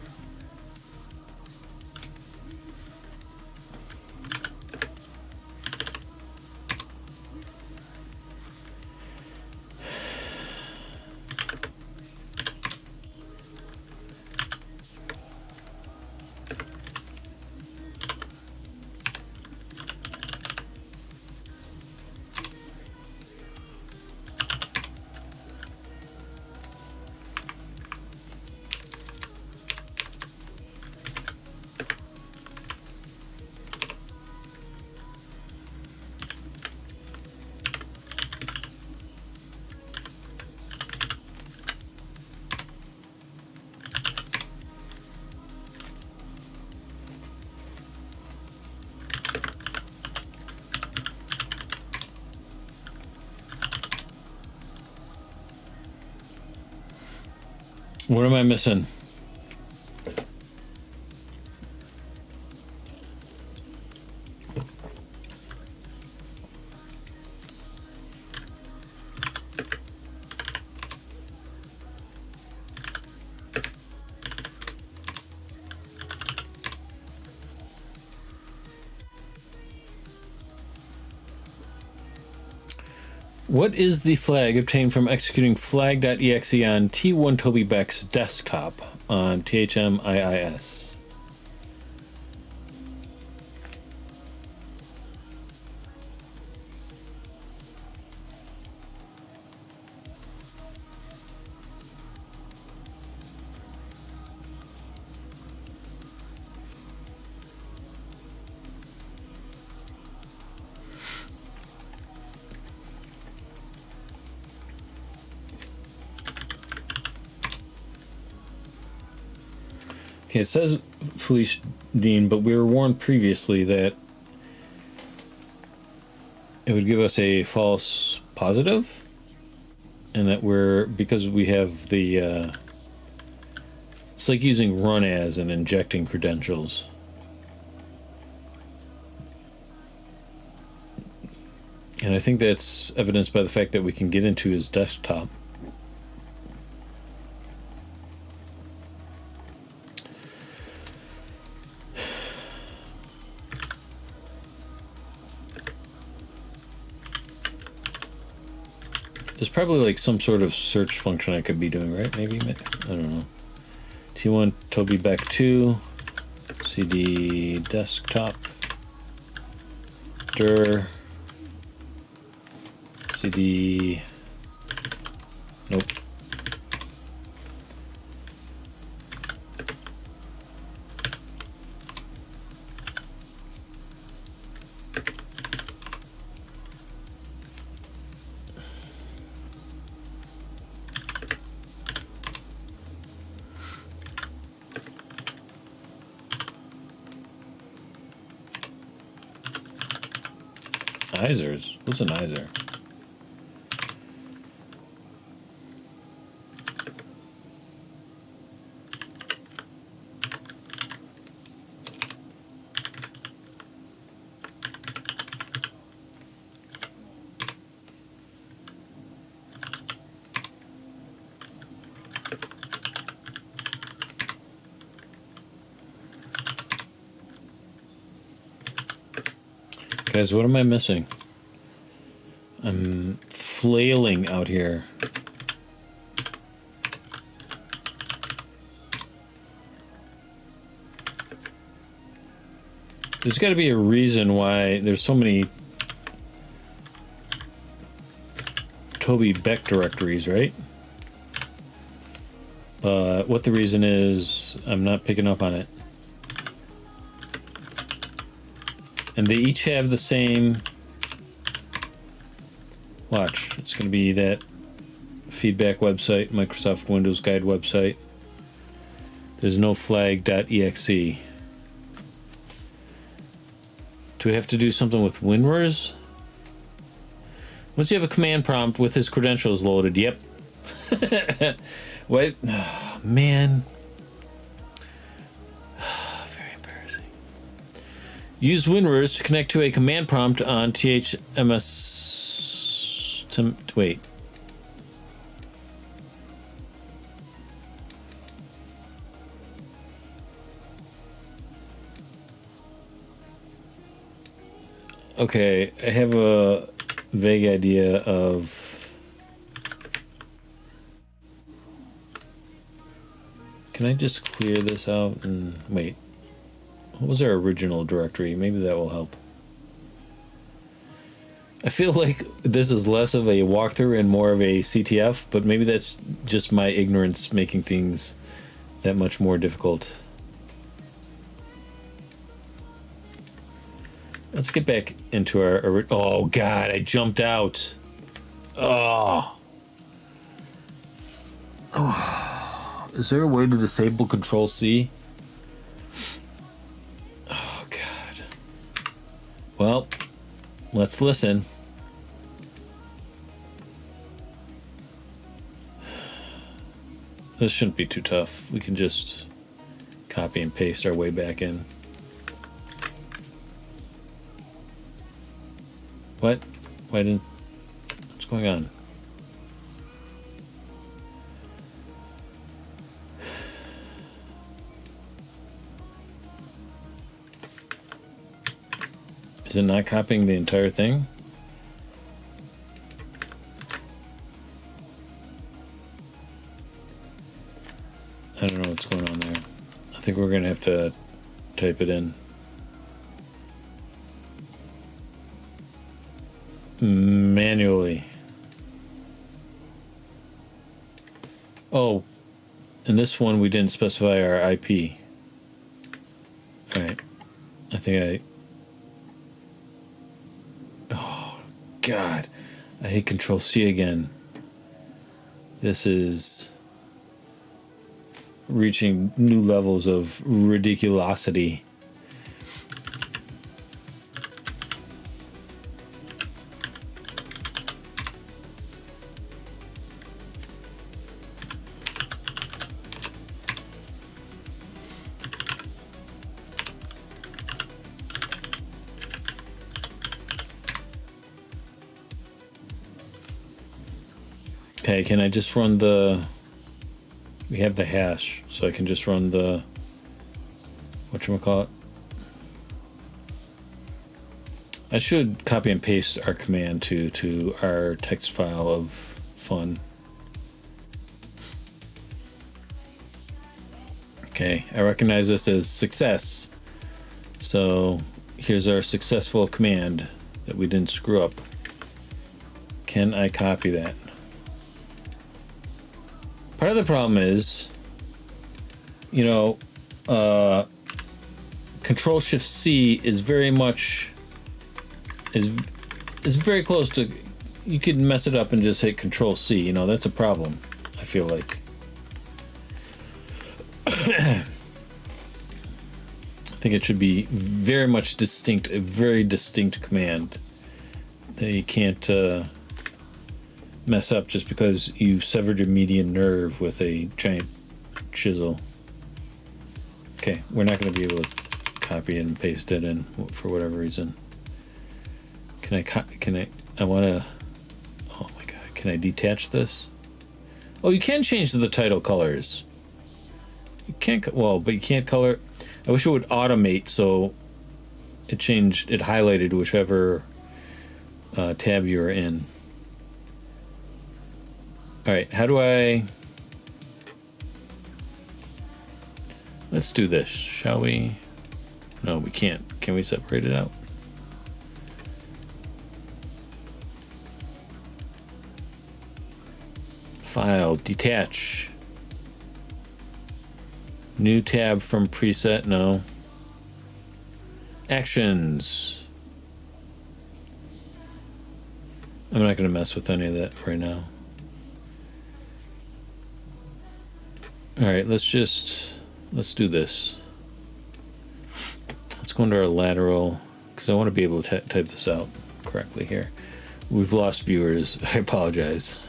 What am I missing? What is the flag obtained from executing flag.exe on T1 Toby Beck's desktop on THMIIS? Okay, it says Felice Dean, but we were warned previously that it would give us a false positive, and that because we have the, it's like using run as and injecting credentials. And I think that's evidenced by the fact that we can get into his desktop. There's probably like some sort of search function I could be doing, right? Maybe, I don't know. T1 Toby back 2 CD desktop dir CD nope. Isers? What's an Iser? Guys, what am I missing? I'm flailing out here. There's got to be a reason why there's so many Toby Beck directories, right? But what the reason is, I'm not picking up on it. And they each have the same... Watch, it's going to be that feedback website, Microsoft Windows Guide website. There's no flag.exe. Do we have to do something with WinRARs? Once you have a command prompt with his credentials loaded, yep. What? Oh, man. Use WinRARs to connect to a command prompt on THMS. Wait. Okay, I have a vague idea of... Can I just clear this out and... Wait. What was our original directory? Maybe that will help. I feel like this is less of a walkthrough and more of a CTF, but maybe that's just my ignorance making things that much more difficult. Let's get back into our... Oh, God, I jumped out. Oh. Oh. Is there a way to disable Ctrl+C? Oh, God. Well, let's listen. This shouldn't be too tough. We can just copy and paste our way back in. What? Why didn't... What's going on? Is it not copying the entire thing? I don't know what's going on there. I think we're going to have to type it in. Manually. Oh, in this one we didn't specify our IP. Alright. I think Oh, God. I hate Ctrl+C again. This is reaching new levels of ridiculosity. Okay, can I just run the... We have the hash, so I can just run the... Whatchamacallit? I should copy and paste our command to our text file of fun. Okay, I recognize this as success. So here's our successful command that we didn't screw up. Can I copy that? Part of the problem is, you know, Ctrl+C is very much is very close to. You could mess it up and just hit Ctrl+C. You know, that's a problem. I feel like. I think it should be very much distinct, a very distinct command that you can't mess up just because you severed your median nerve with a giant chisel. Okay, we're not going to be able to copy it and paste it in for whatever reason. I want to, oh my god, can I detach this? Oh, you can change the title colors. You can't, well, but you can't color. I wish it would automate so it highlighted whichever tab you're in. Alright, how do I... Let's do this, shall we? No, we can't. Can we separate it out? File, detach. New tab from preset, no. Actions. I'm not going to mess with any of that right now. Alright, let's do this. Let's go into our lateral, because I want to be able to type this out correctly here. We've lost viewers. I apologize.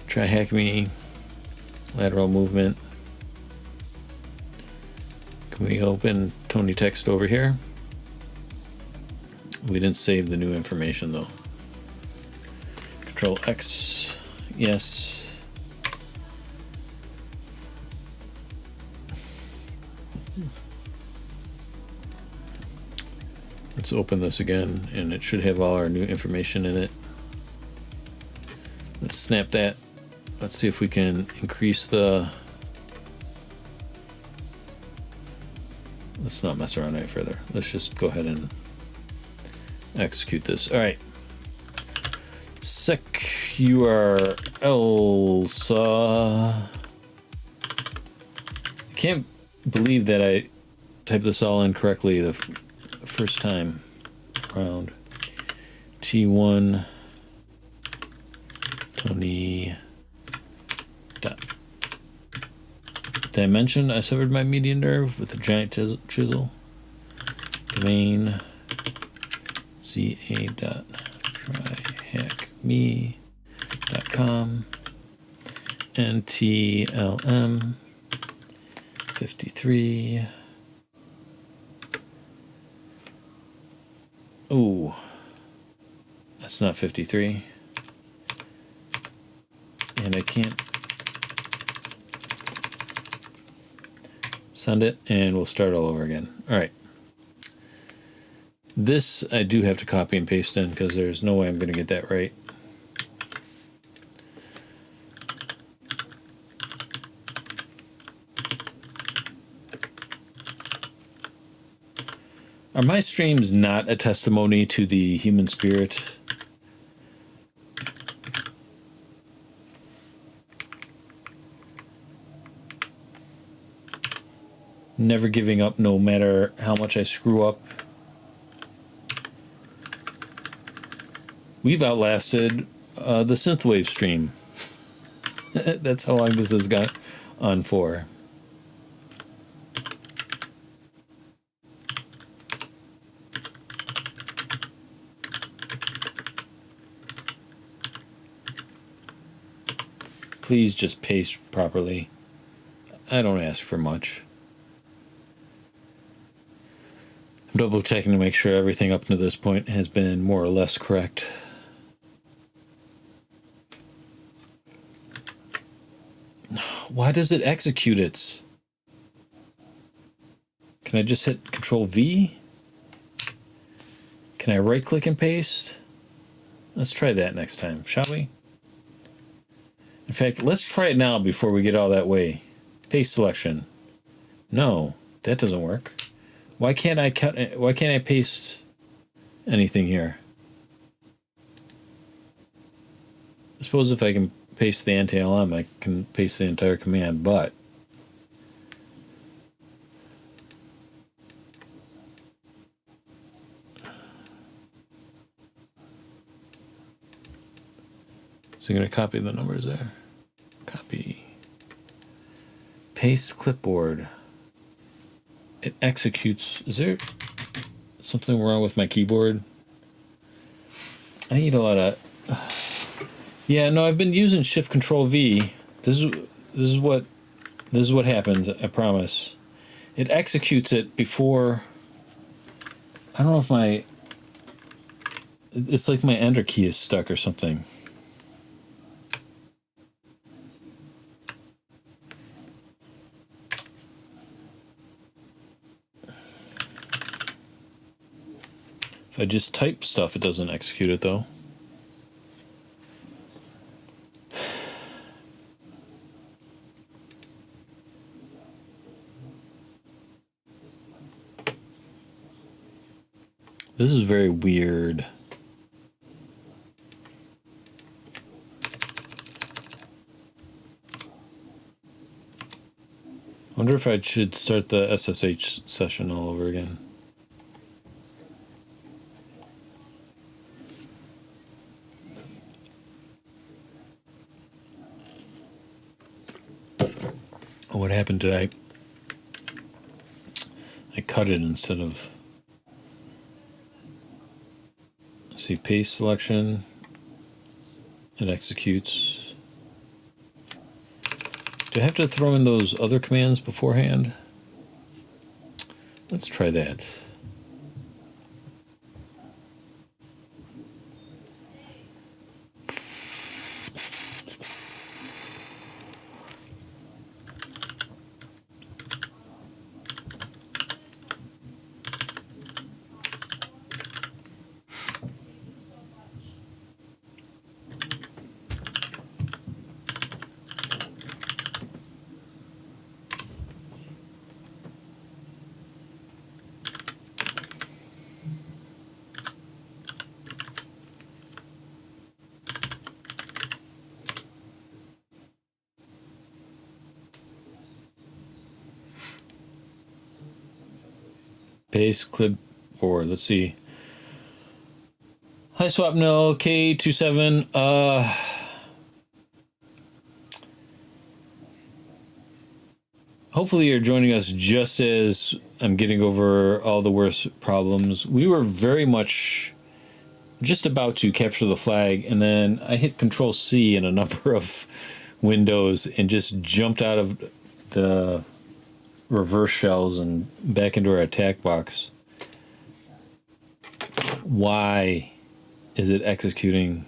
Try hack me. Lateral movement. Can we open Tony text over here? We didn't save the new information though. Ctrl+X. Yes. Let's open this again, and it should have all our new information in it. Let's snap that. Let's see if we can increase the... Let's not mess around any further. Let's just go ahead and execute this. All right. Sec URLs. I can't believe that I typed this all in correctly the first time around. T1 Tony dot. Did I mention I severed my median nerve with a giant chisel? Domain za.tryhackme.com NTLM 53. Ooh, that's not 53. And I can't send it, and we'll start all over again. All right. This I do have to copy and paste in because there's no way I'm going to get that right. Are my streams not a testimony to the human spirit? Never giving up no matter how much I screw up. We've outlasted the synthwave stream. That's how long this has gone on for. Please just paste properly. I don't ask for much. I'm double checking to make sure everything up to this point has been more or less correct. Why does it execute it? Can I just hit Control V? Can I right click and paste? Let's try that next time, shall we? In fact, let's try it now before we get all that way. Paste selection. No, that doesn't work. Why can't I paste anything here? I suppose if I can paste the anti-LM, I can paste the entire command, but so I'm going to copy the numbers there. Copy. Paste clipboard. It executes. Is there something wrong with my keyboard? I need a lot of. Yeah, no, I've been using Shift Control V. This is what happens. I promise. It executes it before. I don't know if my. It's like my Enter key is stuck or something. If I just type stuff, it doesn't execute it though. This is very weird. I wonder if I should start the SSH session all over again. What happened? Did I cut it instead of, see, paste selection, it executes. Do I have to throw in those other commands beforehand? Let's try that. Paste clipboard. Let's see. Hi swap no K27. Hopefully you're joining us just as I'm getting over all the worst problems. We were very much just about to capture the flag, and then I hit Ctrl+C in a number of windows and just jumped out of the reverse shells and back into our attack box. Why is it executing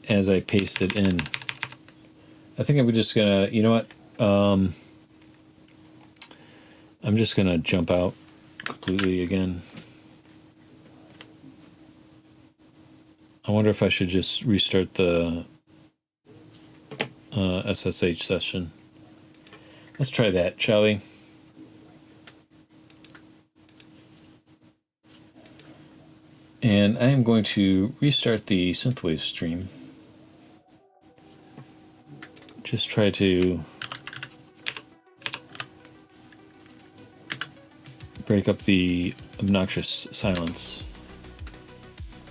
as I paste it in? I think I'm just gonna, you know what? I'm just gonna jump out completely again. I wonder if I should just restart the SSH session. Let's try that, shall we? And I am going to restart the synthwave stream. Just try to break up the obnoxious silence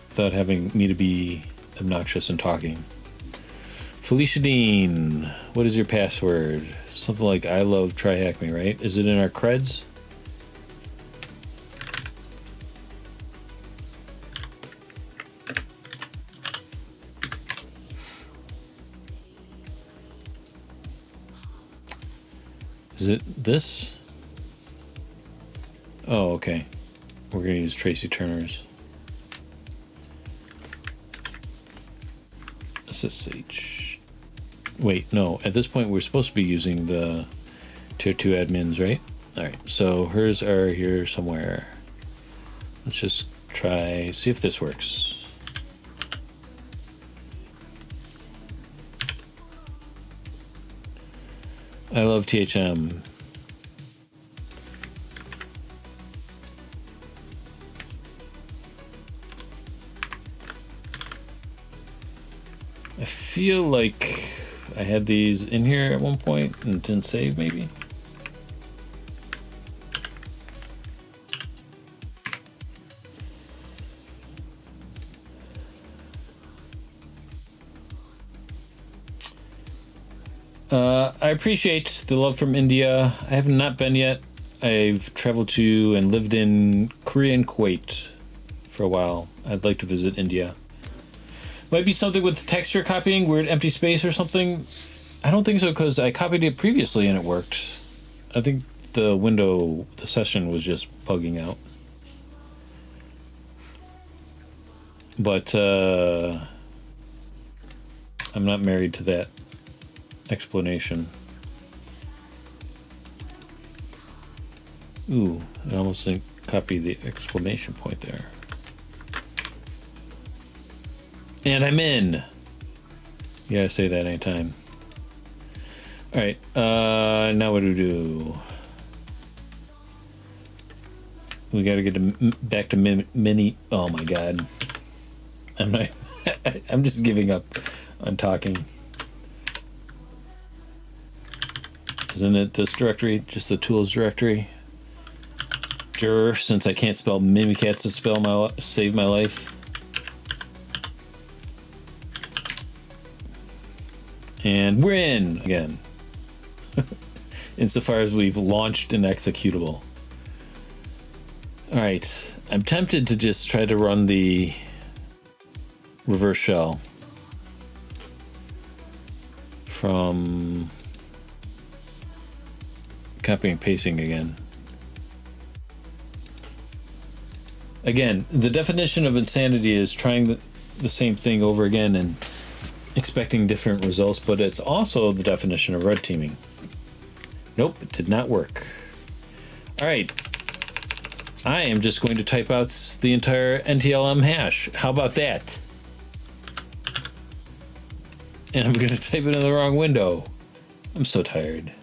without having me to be obnoxious and talking. Felicia Dean, what is your password? Something like I love try hack me, right? Is it in our creds? Is it this? Oh, okay. We're going to use Tracy Turner's. SSH. Wait, no. At this point, we're supposed to be using the tier 2 admins, right? All right. So hers are here somewhere. Let's just try, see if this works. I love THM. I feel like I had these in here at one point and didn't save, maybe. I appreciate the love from India. I have not been yet. I've traveled to and lived in Korea and Kuwait for a while. I'd like to visit India. Might be something with texture copying, weird empty space or something. I don't think so, because I copied it previously and it worked. I think the session was just bugging out. But I'm not married to that explanation. Ooh, I almost think copy the exclamation point there. And I'm in. You gotta say that anytime. All right, now what do we do? We gotta get back to mini. Oh my god, I'm not. I'm just giving up on talking. Isn't it this directory? Just the tools directory? Sure, since I can't spell Mimikatz to save my life. And we're in again. Insofar as we've launched an executable. Alright, I'm tempted to just try to run the reverse shell from copying and pasting again. Again, the definition of insanity is trying the same thing over again and expecting different results, but it's also the definition of red teaming. Nope, it did not work. All right, I am just going to type out the entire NTLM hash. How about that? And I'm going to type it in the wrong window. I'm so tired.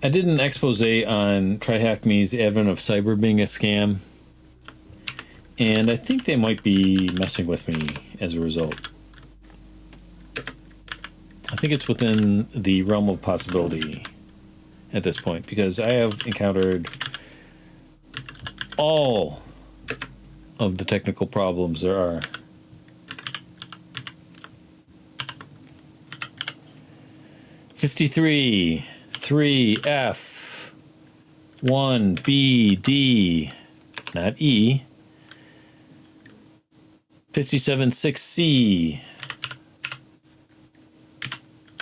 I did an expose on TryHackMe's advent of cyber being a scam, and I think they might be messing with me as a result. I think it's within the realm of possibility at this point, because I have encountered all of the technical problems there are. "53 3F 1BD," not E. 57 6C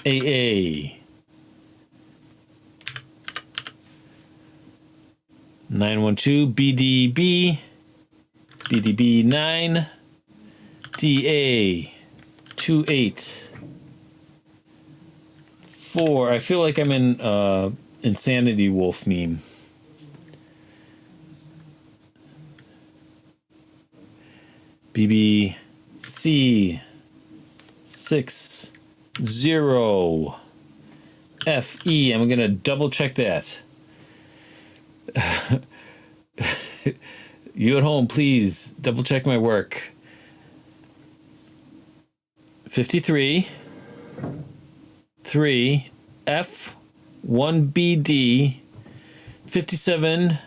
AA 912 BDB BDB 9 DA 28 4. I feel like I'm in Insanity Wolf meme. BBC 60 FE. I'm gonna double check that. You at home, please double check my work. 53 3 F 1BD 57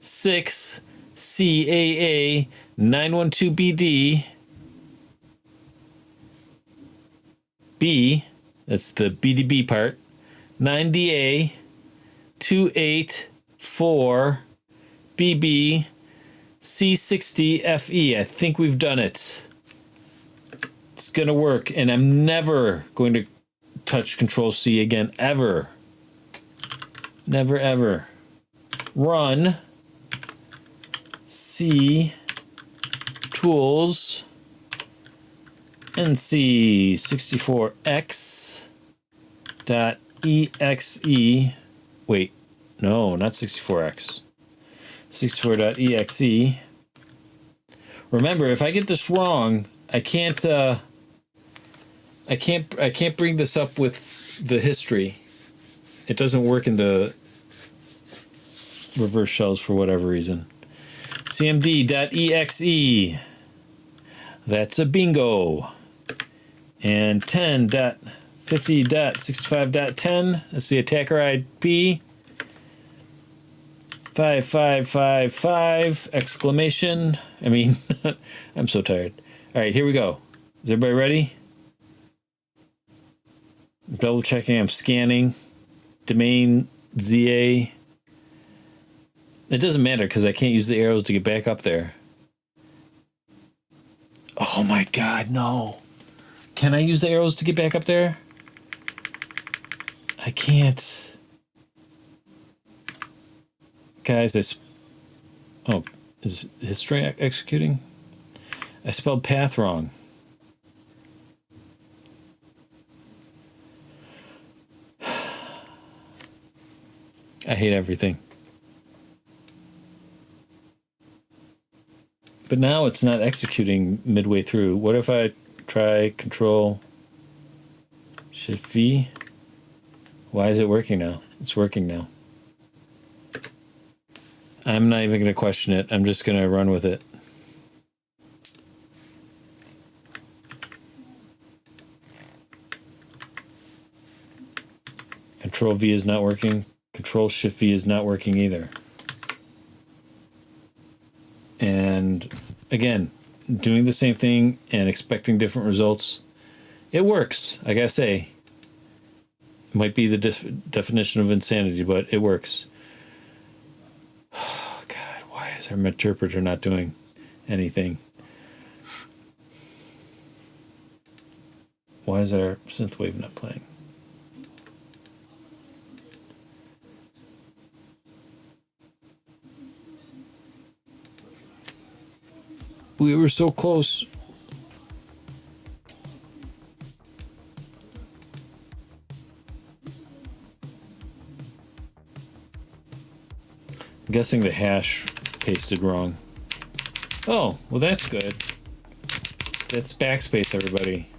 6 CAA 912 BD B, that's the BDB part, 9DA 284 BB C60 FE. I think we've done it. It's gonna work, and I'm never going to touch Ctrl+C again, ever. Never, ever. Run C tools NC64X dot exe. Wait, no, not 64x. 64.exe. Remember, if I get this wrong, I can't bring this up with the history. It doesn't work in the reverse shells for whatever reason. cmd.exe. That's a bingo. And 10.50.65.10. That's the attacker IP. 5555 exclamation. I mean, I'm so tired. All right, here we go. Is everybody ready? Double checking. I'm scanning. Domain ZA. It doesn't matter because I can't use the arrows to get back up there. Oh my God, no. Can I use the arrows to get back up there? I can't. Guys, oh, is history executing? I spelled path wrong. I hate everything. But now it's not executing midway through. What if I try Ctrl+Shift+V? Why is it working now? It's working now. I'm not even going to question it. I'm just going to run with it. Control-V is not working. Control-Shift-V is not working either. And again, doing the same thing and expecting different results. It works, I gotta say. It might be the definition of insanity, but it works. Oh, God, why is our interpreter not doing anything? Why is our synthwave not playing? We were so close. I'm guessing the hash pasted wrong. Oh, well that's good. That's backspace, everybody.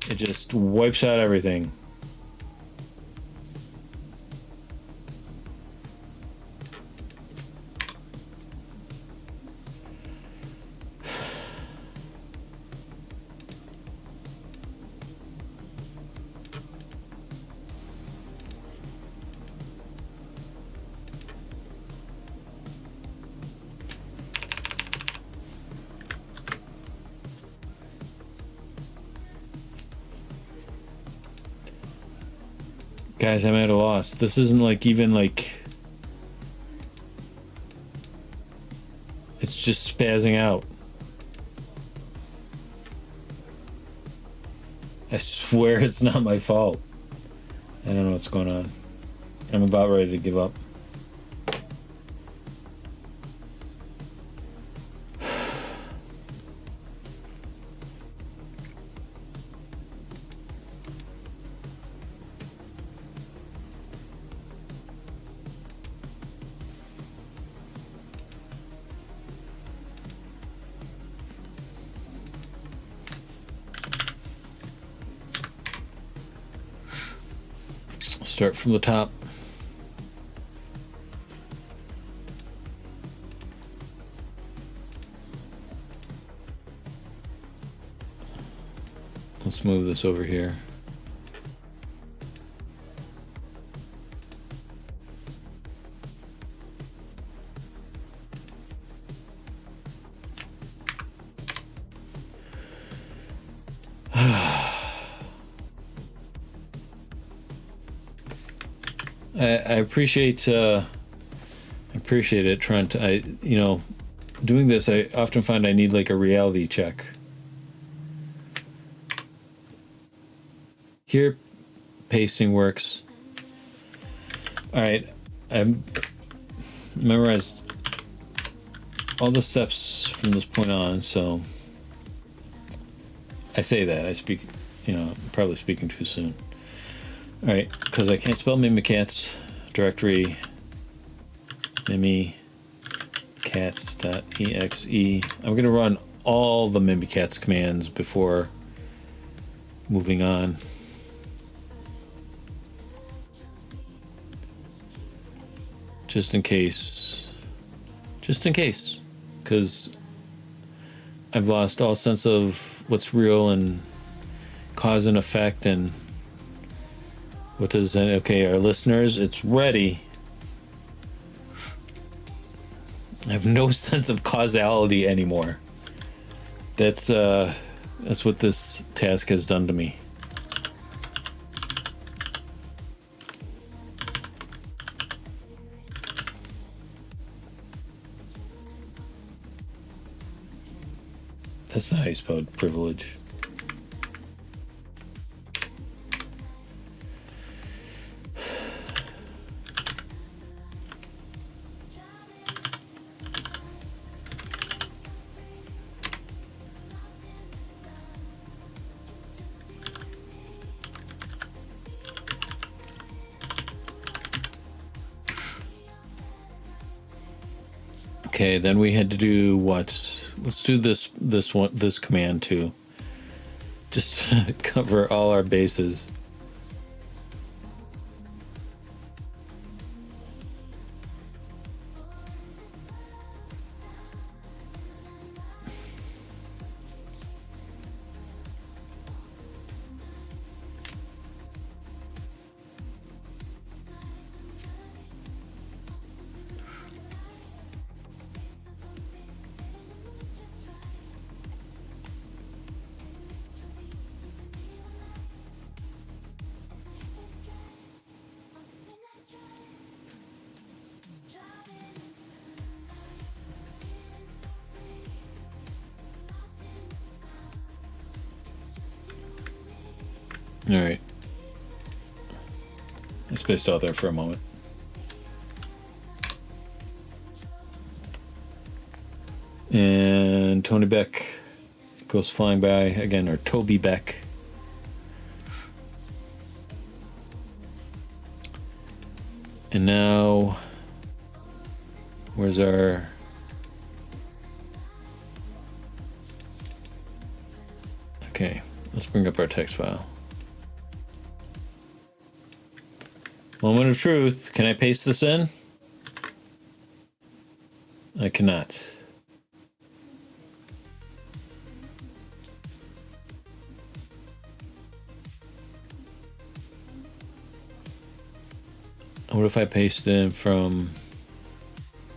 It just wipes out everything. Guys, I'm at a loss. This isn't like even like... It's just spazzing out. I swear it's not my fault. I don't know what's going on. I'm about ready to give up. Start from the top. Let's move this over here. I appreciate it, Trent. Doing this, I often find I need like a reality check. Here, pasting works. All right, I've memorized all the steps from this point on, so I say that. I speak, I'm probably speaking too soon. All right, because I can't spell mimikatz directory mimikatz.exe. I'm going to run all the mimikatz commands before moving on. Just in case, because I've lost all sense of what's real and cause and effect and what does that, okay, our listeners, it's ready. I have no sense of causality anymore. That's what this task has done to me. That's not how you spelled privilege. Okay, then we had to do what? Let's do this command too. Just to cover all our bases. All right. I spaced out there for a moment. And Tony Beck goes flying by again, or Toby Beck. And now, where's our... Okay, let's bring up our text file. Moment of truth. Can I paste this in? I cannot. What if I paste it in from...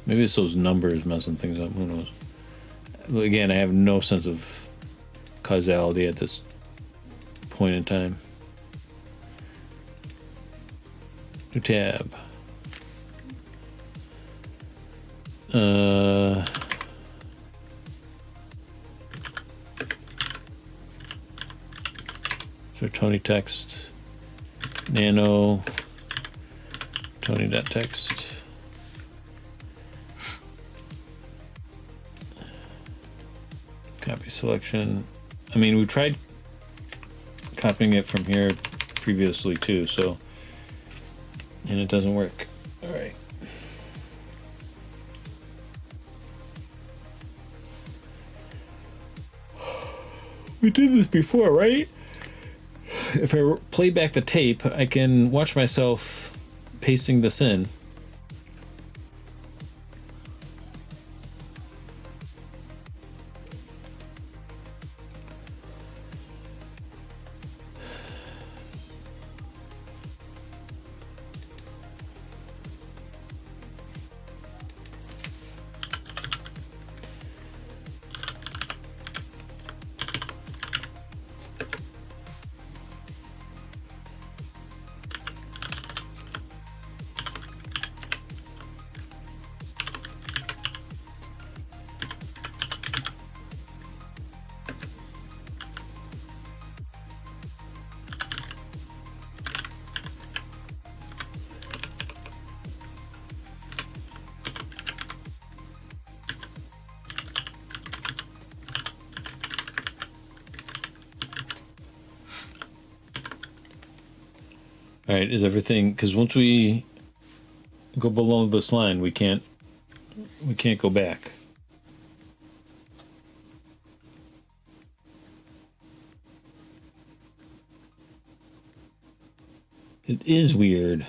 Maybe it's those numbers messing things up. Who knows? Again, I have no sense of causality at this point in time. New tab. So Tony text, nano, Tony.text. Copy selection. I mean, we tried copying it from here previously too, so, and it doesn't work. All right. We did this before, right? If I play back the tape, I can watch myself pasting this in. All right, is everything, because once we go below this line, we can't go back. It is weird.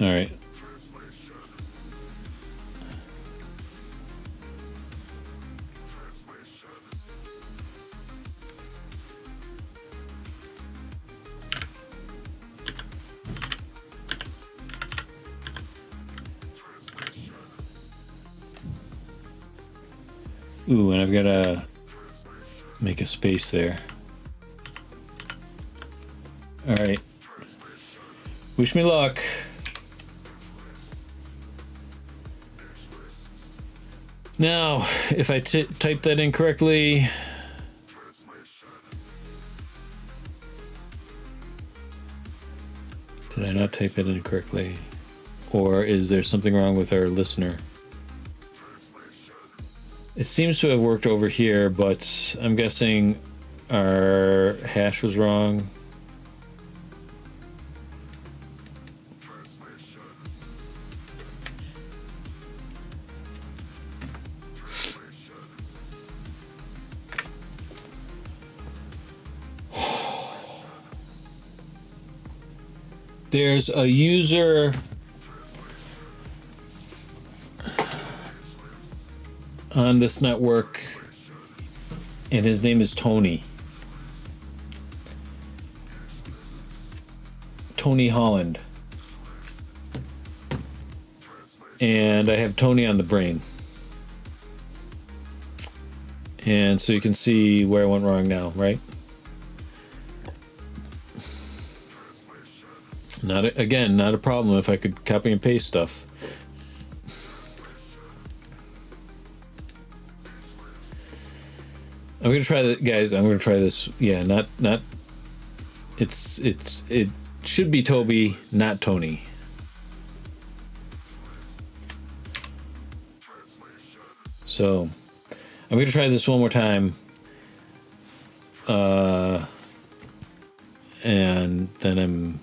All right. Ooh, and I've got to make a space there. All right. Wish me luck. Now, if I type that in correctly, did I not type it in correctly? Or is there something wrong with our listener? It seems to have worked over here, but I'm guessing our hash was wrong. There's a user on this network, and his name is Tony. Tony Holland. And I have Tony on the brain. And so you can see where I went wrong now, right? Not a problem if I could copy and paste stuff. I'm gonna try that, guys. I'm gonna try this. Yeah, not. It should be Toby, not Tony. So, I'm gonna try this one more time. And then I'm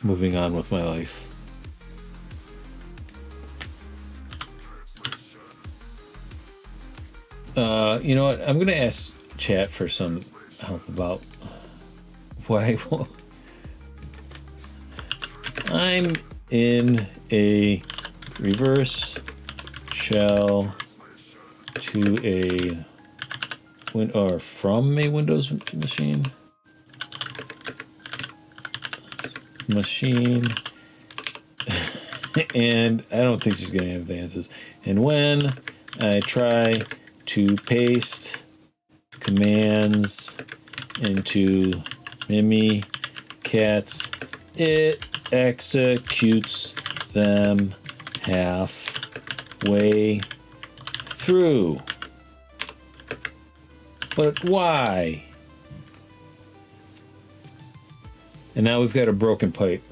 moving on with my life. You know what? I'm going to ask chat for some help about why I'm in a reverse shell to a or from a Windows machine. And I don't think she's gonna have the answers. And when I try to paste commands into Mimikatz, it executes them halfway through. But why? And now we've got a broken pipe.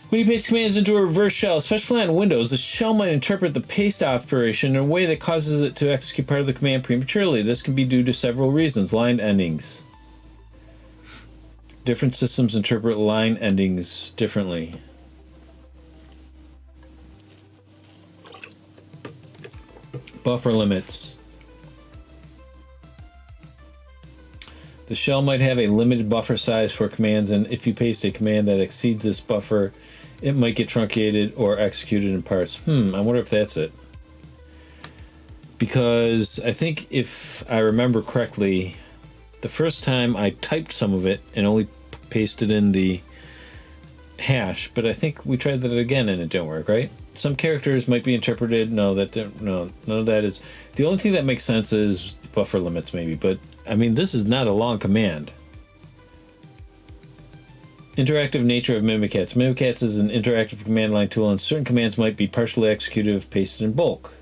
When you paste commands into a reverse shell, especially on Windows, the shell might interpret the paste operation in a way that causes it to execute part of the command prematurely. This can be due to several reasons. Line endings. Different systems interpret line endings differently. Buffer limits. The shell might have a limited buffer size for commands, and if you paste a command that exceeds this buffer, it might get truncated or executed in parts. I wonder if that's it. Because I think if I remember correctly, the first time I typed some of it and only pasted in the hash, but I think we tried that again and it didn't work, right? Some characters might be interpreted. No, none of that is. The only thing that makes sense is buffer limits, maybe. But I mean, this is not a long command. Interactive nature of Mimikatz. Mimikatz is an interactive command line tool, and certain commands might be partially executed if pasted in bulk.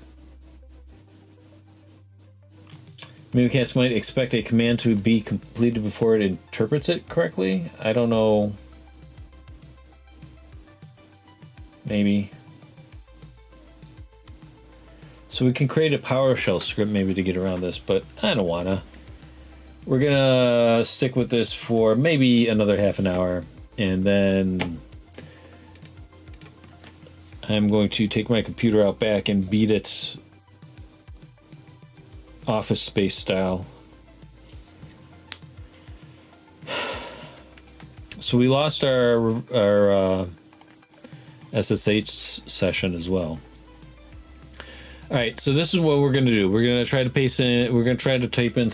Mimikatz might expect a command to be completed before it interprets it correctly. I don't know. Maybe. So we can create a PowerShell script maybe to get around this, but I don't wanna. We're gonna stick with this for maybe another half an hour, and then I'm going to take my computer out back and beat it Office Space style. So we lost our SSH session as well. All right, so this is what we're going to do. We're going to try to paste in. We're going to try to type in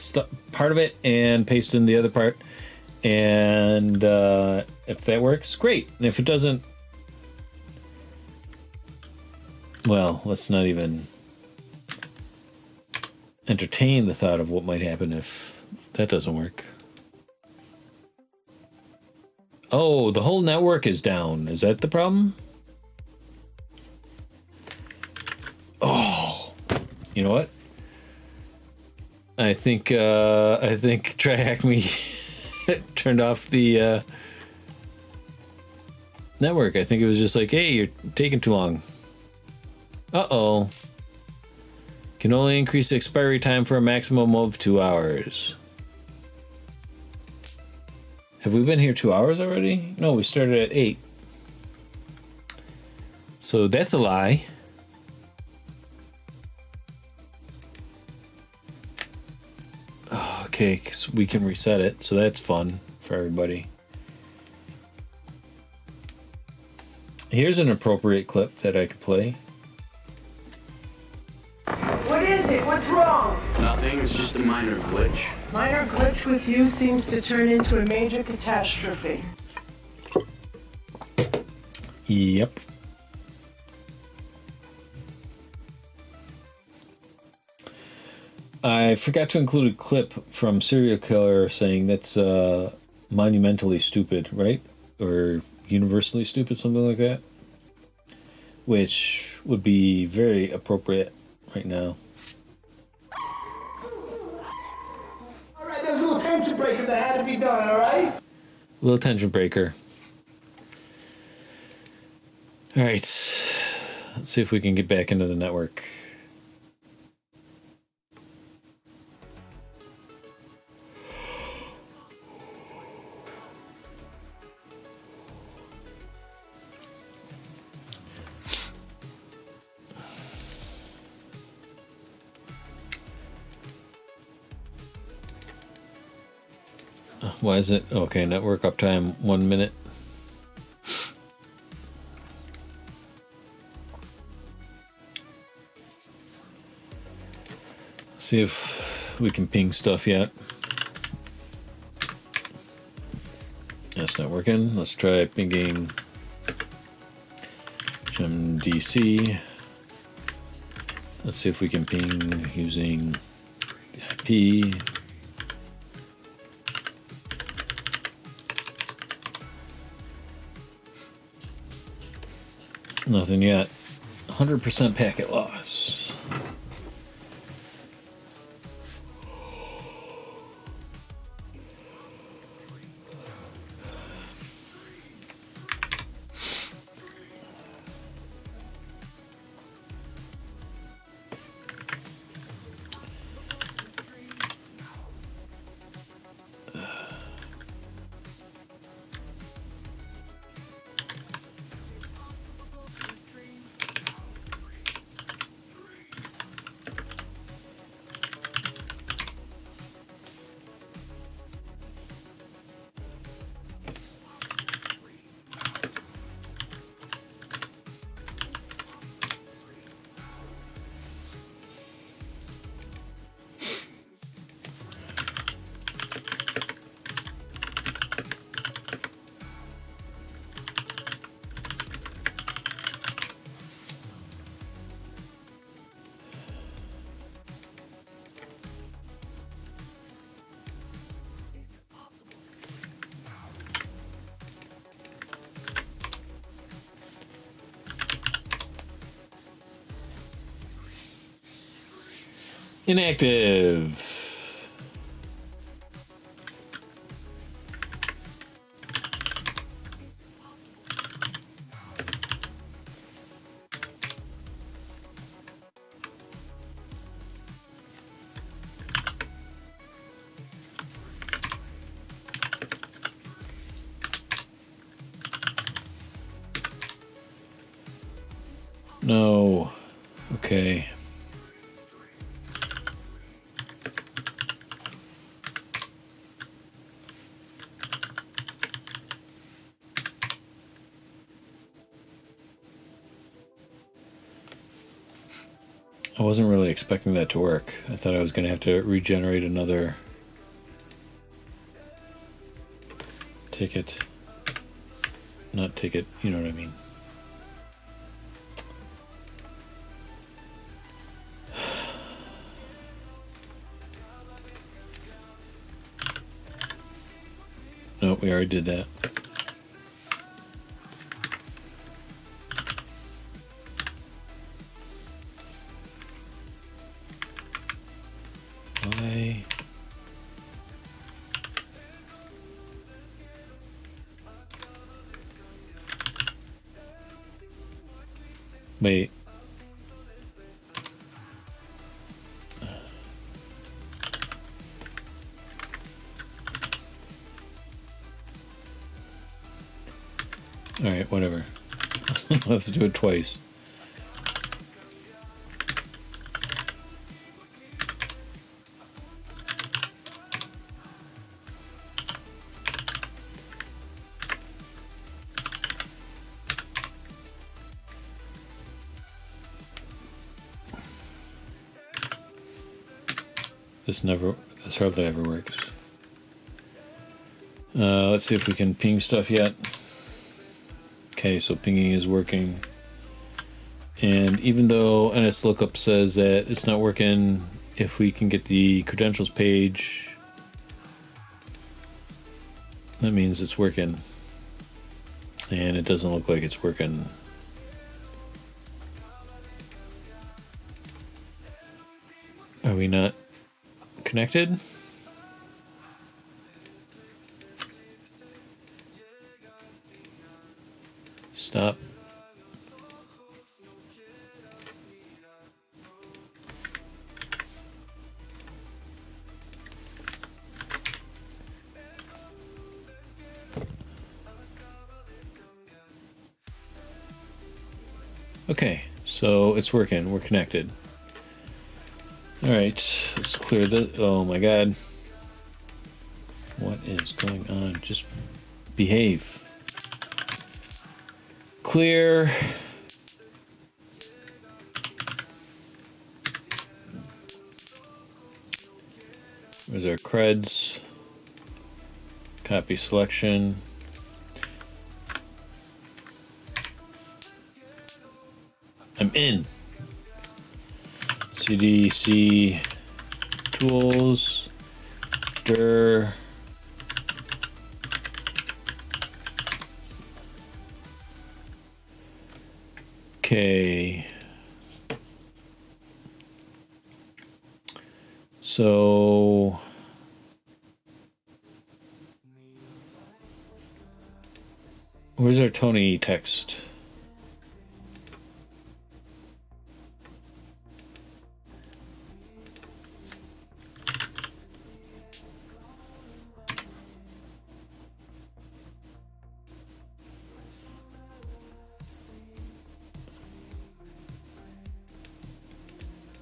part of it and paste in the other part. And if that works, great. And if it doesn't, well, let's not even entertain the thought of what might happen if that doesn't work. Oh, the whole network is down. Is that the problem? Oh, you know what? I think TryHackMe turned off the network. I think it was just like, hey, you're taking too long. Uh-oh. Can only increase the expiry time for a maximum of 2 hours. Have we been here 2 hours already? No, we started at 8. So that's a lie. Okay, 'cause we can reset it, so that's fun for everybody. Here's an appropriate clip that I could play. What is it? What's wrong? Nothing, it's just a minor glitch. Minor glitch with you seems to turn into a major catastrophe. Yep. I forgot to include a clip from Serial Killer saying that's monumentally stupid, right? Or universally stupid, something like that. Which would be very appropriate right now. Alright, there's a little tension breaker that had to be done, alright? Little tension breaker. Alright. Let's see if we can get back into the network. Why is it? Okay, network uptime 1 minute. See if we can ping stuff yet. That's not working. Let's try pinging GemDC. Let's see if we can ping using the IP. Nothing yet. 100% packet loss. Inactive. No. Okay. I wasn't really expecting that to work. I thought I was going to have to regenerate another ticket. Not ticket, you know what I mean. Nope, we already did that. Why? Wait. All right, whatever. Let's do it twice. This hardly ever works. Let's see if we can ping stuff yet. Okay, so pinging is working. And even though NSLookup says that it's not working, if we can get the credentials page, that means it's working. And it doesn't look like it's working. Are we not connected? Stop. Okay, so it's working. We're connected. All right, let's clear this. Oh my God. What is going on? Just behave. Clear. There's our creds. Copy selection. I'm in. CDC tools. dir. Okay. So where's our Tony text?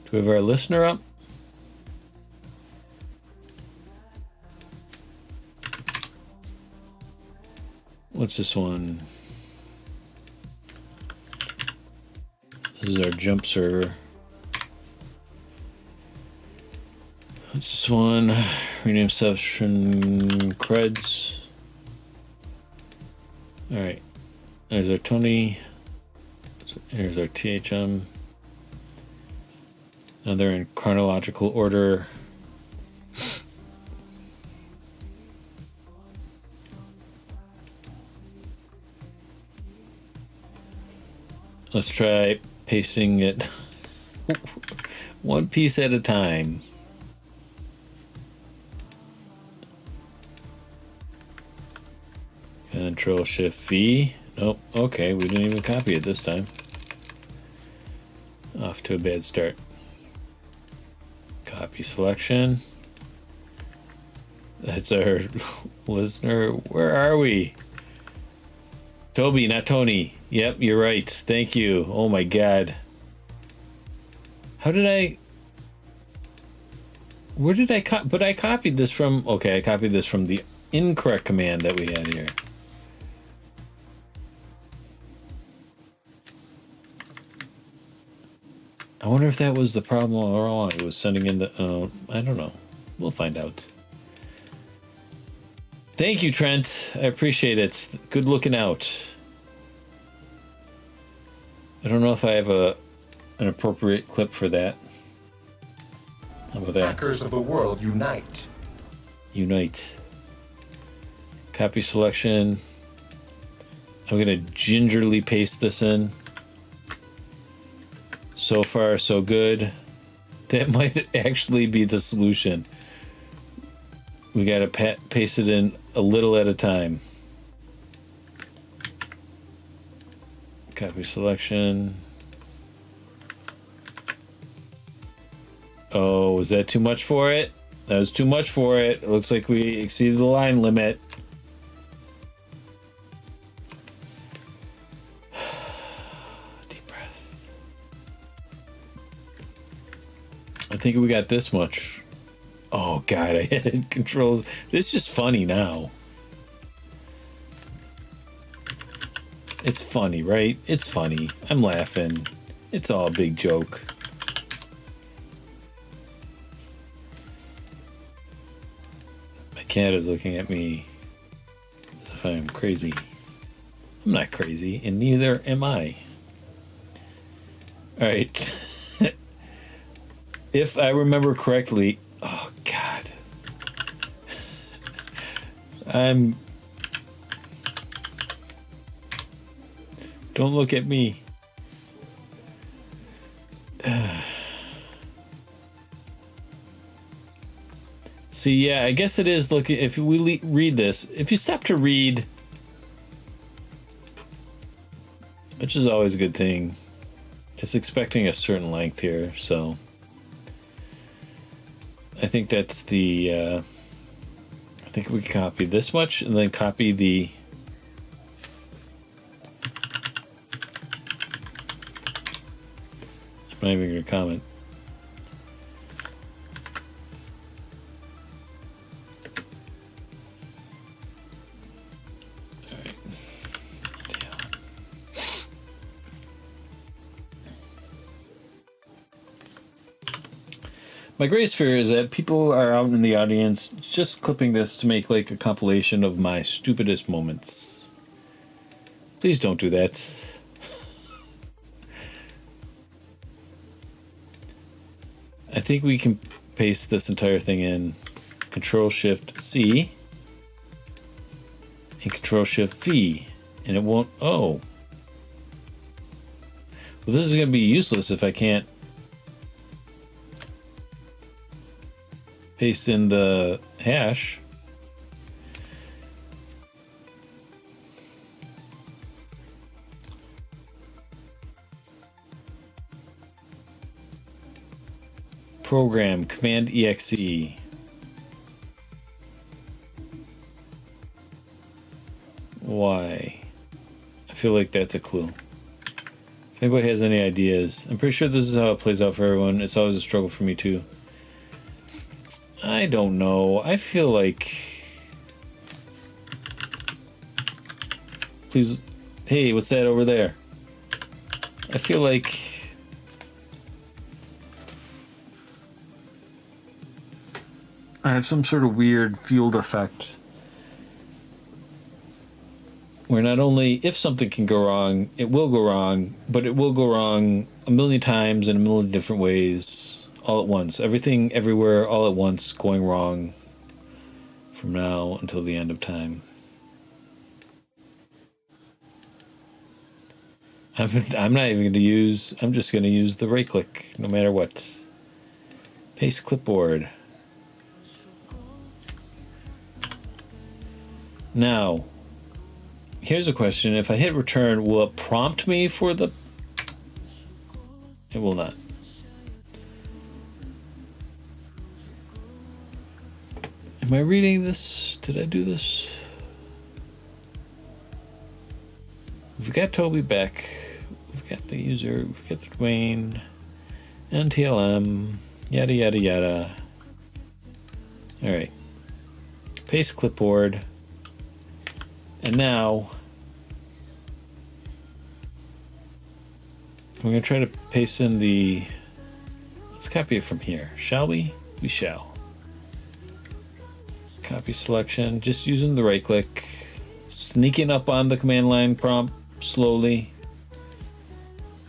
Do we have our listener up? What's this one? This is our jump server. What's this one? Rename session creds. All right. There's our Tony. Here's our THM. Now they're in chronological order. Let's try pasting it One piece at a time. Ctrl+C. Nope. Okay, we didn't even copy it this time. Off to a bad start. Copy selection. That's our listener. Where are we? Toby, not Tony. Yep, you're right. Thank you. Oh my god. How did I... Where did I copy? But I copied this from... Okay, I copied this from the incorrect command that we had here. I wonder if that was the problem all along. It was sending in the... I don't know. We'll find out. Thank you, Trent. I appreciate it. Good looking out. I don't know if I have an appropriate clip for that. How about that? Hackers of the world unite. Unite. Copy selection. I'm going to gingerly paste this in. So far, so good. That might actually be the solution. We got to paste it in a little at a time. Copy selection. Oh, was that too much for it? That was too much for it. It looks like we exceeded the line limit. Deep breath. I think we got this much. Oh god, I hit controls. This is just funny now. It's funny, right? It's funny. I'm laughing. It's all a big joke. My cat is looking at me as if I'm crazy. I'm not crazy, and neither am I. Alright. If I remember correctly... Oh, God. Don't look at me. See, yeah, I guess it is looking... If we read this... If you stop to read... Which is always a good thing. It's expecting a certain length here, so... I think that's the... I think we copy this much and then copy the... I'm not even going to comment. Alright. My greatest fear is that people are out in the audience just clipping this to make like a compilation of my stupidest moments. Please don't do that. I think we can paste this entire thing in. Ctrl+C and Ctrl+V, and it won't. Oh, well, this is going to be useless if I can't paste in the hash. Program Command-EXE. Why? I feel like that's a clue. If anybody has any ideas, I'm pretty sure this is how it plays out for everyone. It's always a struggle for me too. I don't know. I feel like... Please... Hey, what's that over there? I feel like... I have some sort of weird field effect where not only if something can go wrong, it will go wrong, but it will go wrong a million times in a million different ways all at once. Everything, everywhere, all at once going wrong from now until the end of time. I'm not even going to use, I'm just going to use the right click no matter what. Paste clipboard. Now, here's a question. If I hit return, will it prompt me for the... It will not. Am I reading this? Did I do this? We've got Toby back. We've got the user. We've got the domain. NTLM. Yada, yada, yada. All right. Paste clipboard. And now we're going to try to paste in the... Let's copy it from here. Shall we? We shall. Copy selection. Just using the right click. Sneaking up on the command line prompt slowly.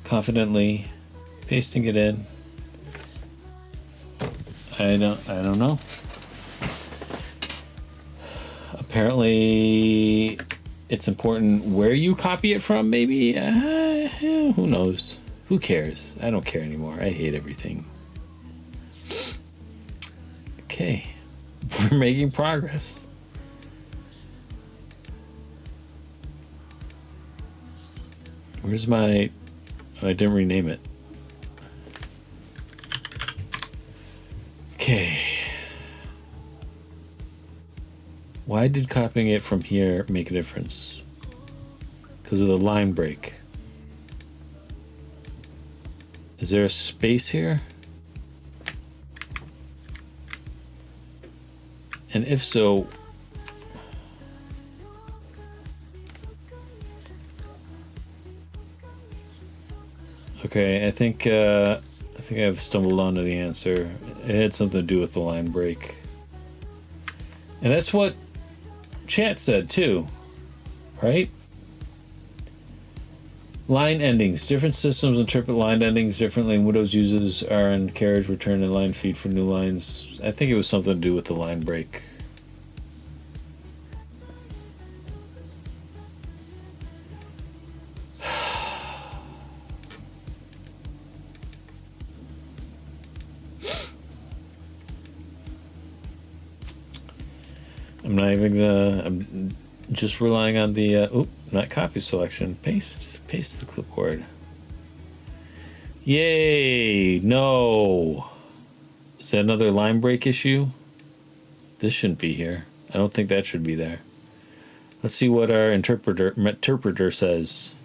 Confidently. Pasting it in. I don't know. Apparently, it's important where you copy it from, maybe? Who knows? Who cares? I don't care anymore. I hate everything. Okay. We're making progress. Where's my... Oh, I didn't rename it. Okay. Why did copying it from here make a difference? Because of the line break. Is there a space here? And if so, okay, I think I've stumbled onto the answer. It had something to do with the line break. And that's what chat said too, right? Line endings. Different systems interpret line endings differently. Windows uses are in carriage return and line feed for new lines. I think it was something to do with the line break. I'm not even gonna, I'm just relying on the, not copy selection, paste the clipboard. Yay, no. Is that another line break issue? This shouldn't be here. I don't think that should be there. Let's see what our interpreter says.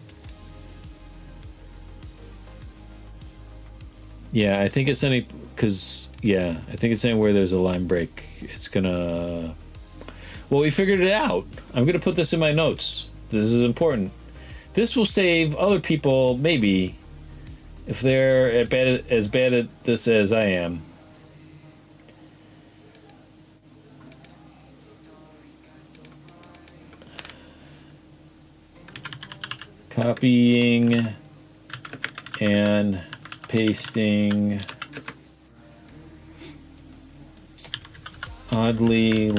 Yeah, I think it's any, because, yeah, I think it's anywhere there's a line break. It's gonna... Well, we figured it out. I'm going to put this in my notes. This is important. This will save other people, maybe, if they're as bad at this as I am. Copying and pasting oddly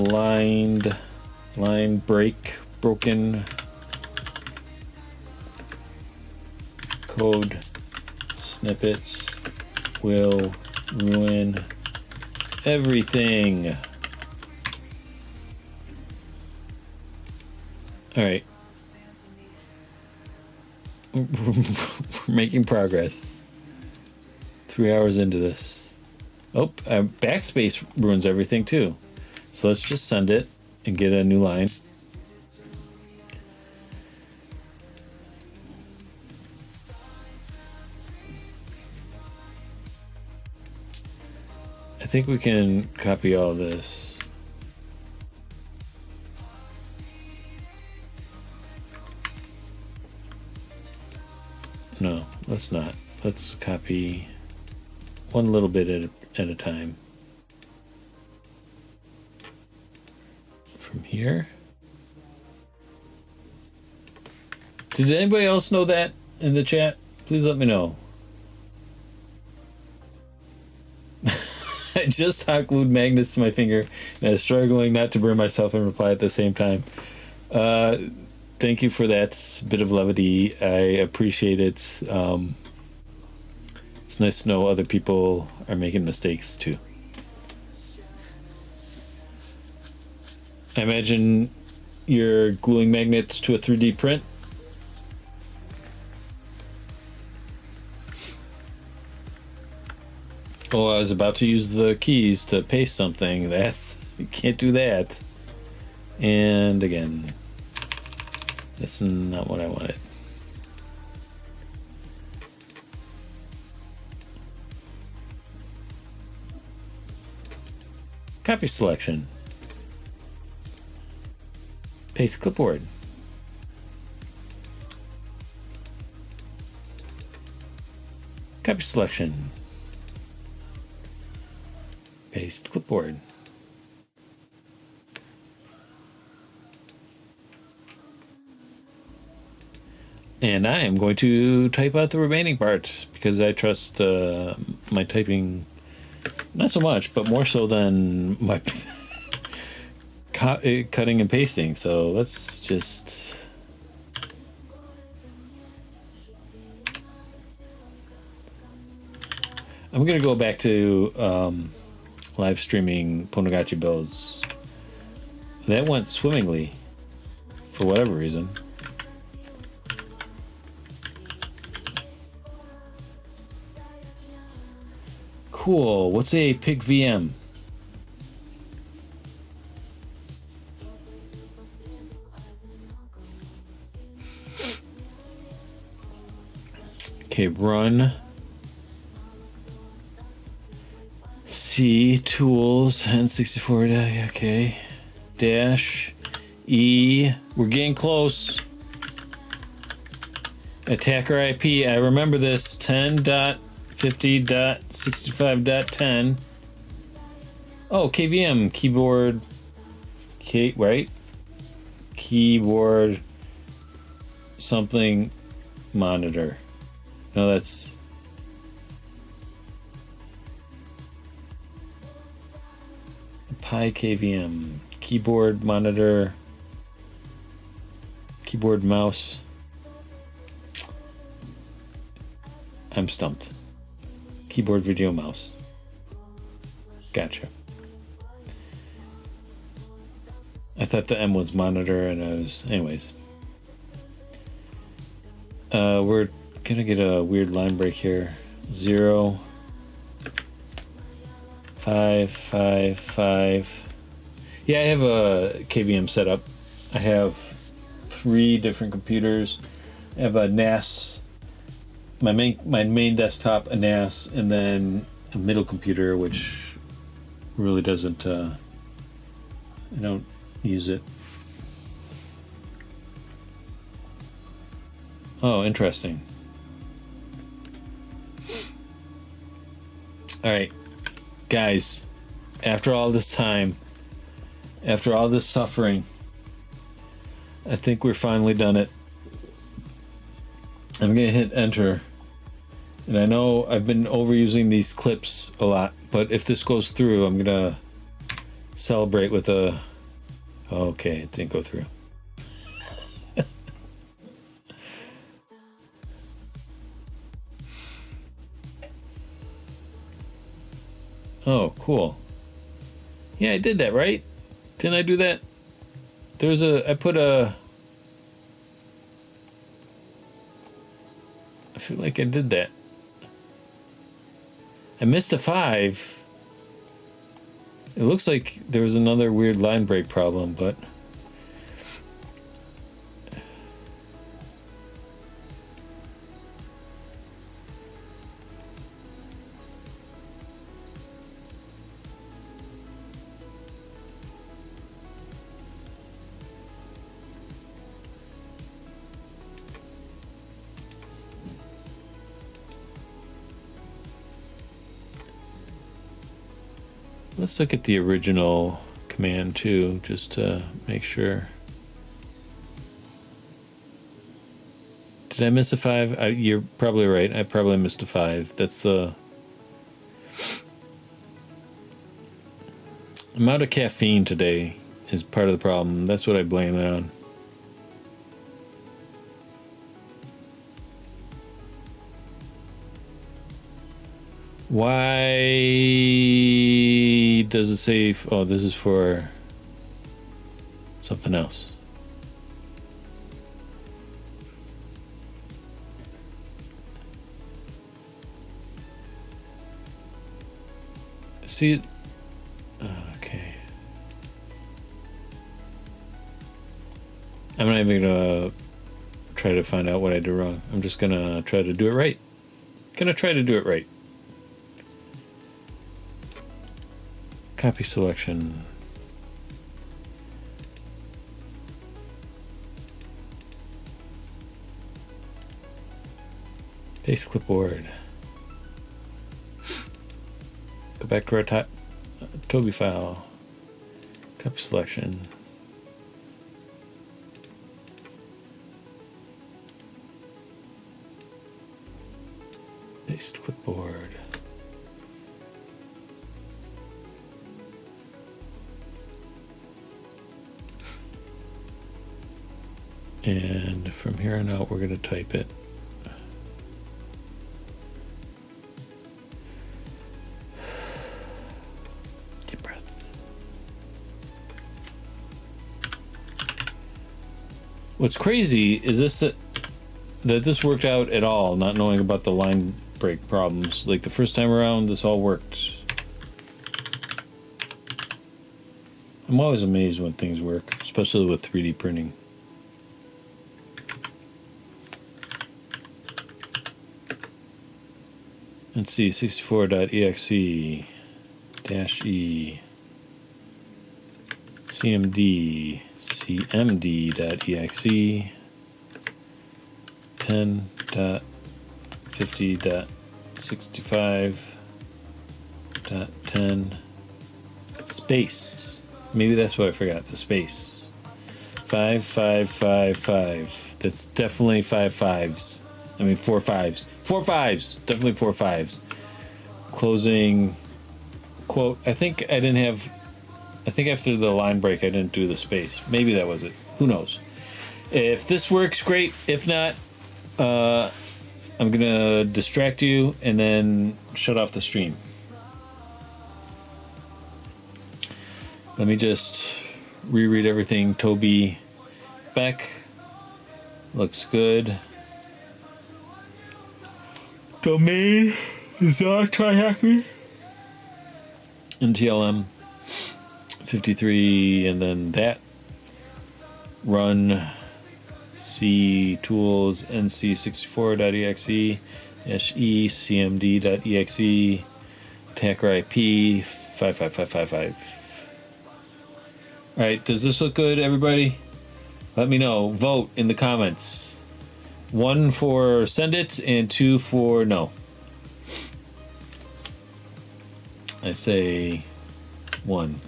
broken code snippets will ruin everything. All right. We're making progress. 3 hours into this. Oh, backspace ruins everything too. So let's just send it and get a new line. I think we can copy all this. No, let's not. Let's copy one little bit at a time. From here. Did anybody else know that in the chat? Please let me know. I just hot glued magnets to my finger and I was struggling not to burn myself and reply at the same time. thank you for that bit of levity. I appreciate it. It's nice to know other people are making mistakes too. I imagine you're gluing magnets to a 3D print. Oh, I was about to use the keys to paste something. You can't do that. And again, that's not what I wanted. Copy selection. Paste clipboard. Copy selection. Paste clipboard. And I am going to type out the remaining part because I trust my typing not so much, but more so than my cutting and pasting. So let's just... I'm going to go back to live streaming Ponagachi builds. That went swimmingly for whatever reason. Cool. What's a pig VM? Okay, run C tools N64. Okay, dash E. We're getting close. Attacker IP. I remember this. 10.50.65.10. Oh, KVM keyboard. Right? Keyboard something monitor. No, that's Pi KVM. Keyboard monitor. Keyboard mouse. I'm stumped. Keyboard video mouse. Gotcha. I thought the M was monitor and I was... Anyways. We're gonna get a weird line break here. 0 5 5 5. Yeah, I have a KVM setup. I have 3 different computers. I have a NAS, my main desktop, a NAS, and then a middle computer, which really doesn't. I don't use it. Oh, interesting. All right, guys. After all this time, after all this suffering, I think we're finally done it. I'm gonna hit enter. And I know I've been overusing these clips a lot, but if this goes through, I'm gonna celebrate with a... Okay, it didn't go through. Oh, cool. Yeah, I did that, right? Didn't I do that? I put a... I feel like I did that. I missed a 5. It looks like there was another weird line break problem, but... Let's look at the original command too, just to make sure. Did I miss a 5? You're probably right. I probably missed a 5. That's the... I'm out of caffeine today is part of the problem. That's what I blame it on. Why does it say? Oh, this is for something else. See, okay. I'm not even gonna try to find out what I did wrong. I'm just gonna try to do it right. Gonna try to do it right. Copy selection. Paste clipboard. Go back to our Toby file. Copy selection. Paste clipboard. And from here on out, we're going to type it. Deep breath. What's crazy is that this worked out at all, not knowing about the line break problems. Like the first time around, this all worked. I'm always amazed when things work, especially with 3D printing. Let's see, 64.exe -e cmd.exe 10.50.65.10 space. Maybe that's what I forgot, the space. 5555. That's definitely 5 5s. I mean 4 5s. 4 5s. Definitely 4 5s. Closing quote. I think after the line break I didn't do the space. Maybe that was it. Who knows? If this works, great. If not, I'm gonna distract you and then shut off the stream. Let me just reread everything. Toby Beck looks good. Domain is not try happy. NTLM 53, and then that run C tools nc64.exe se cmd.exe attacker IP 55555. All right, does this look good, everybody? Let me know. Vote in the comments. 1 for send it and 2 for no. I say 1.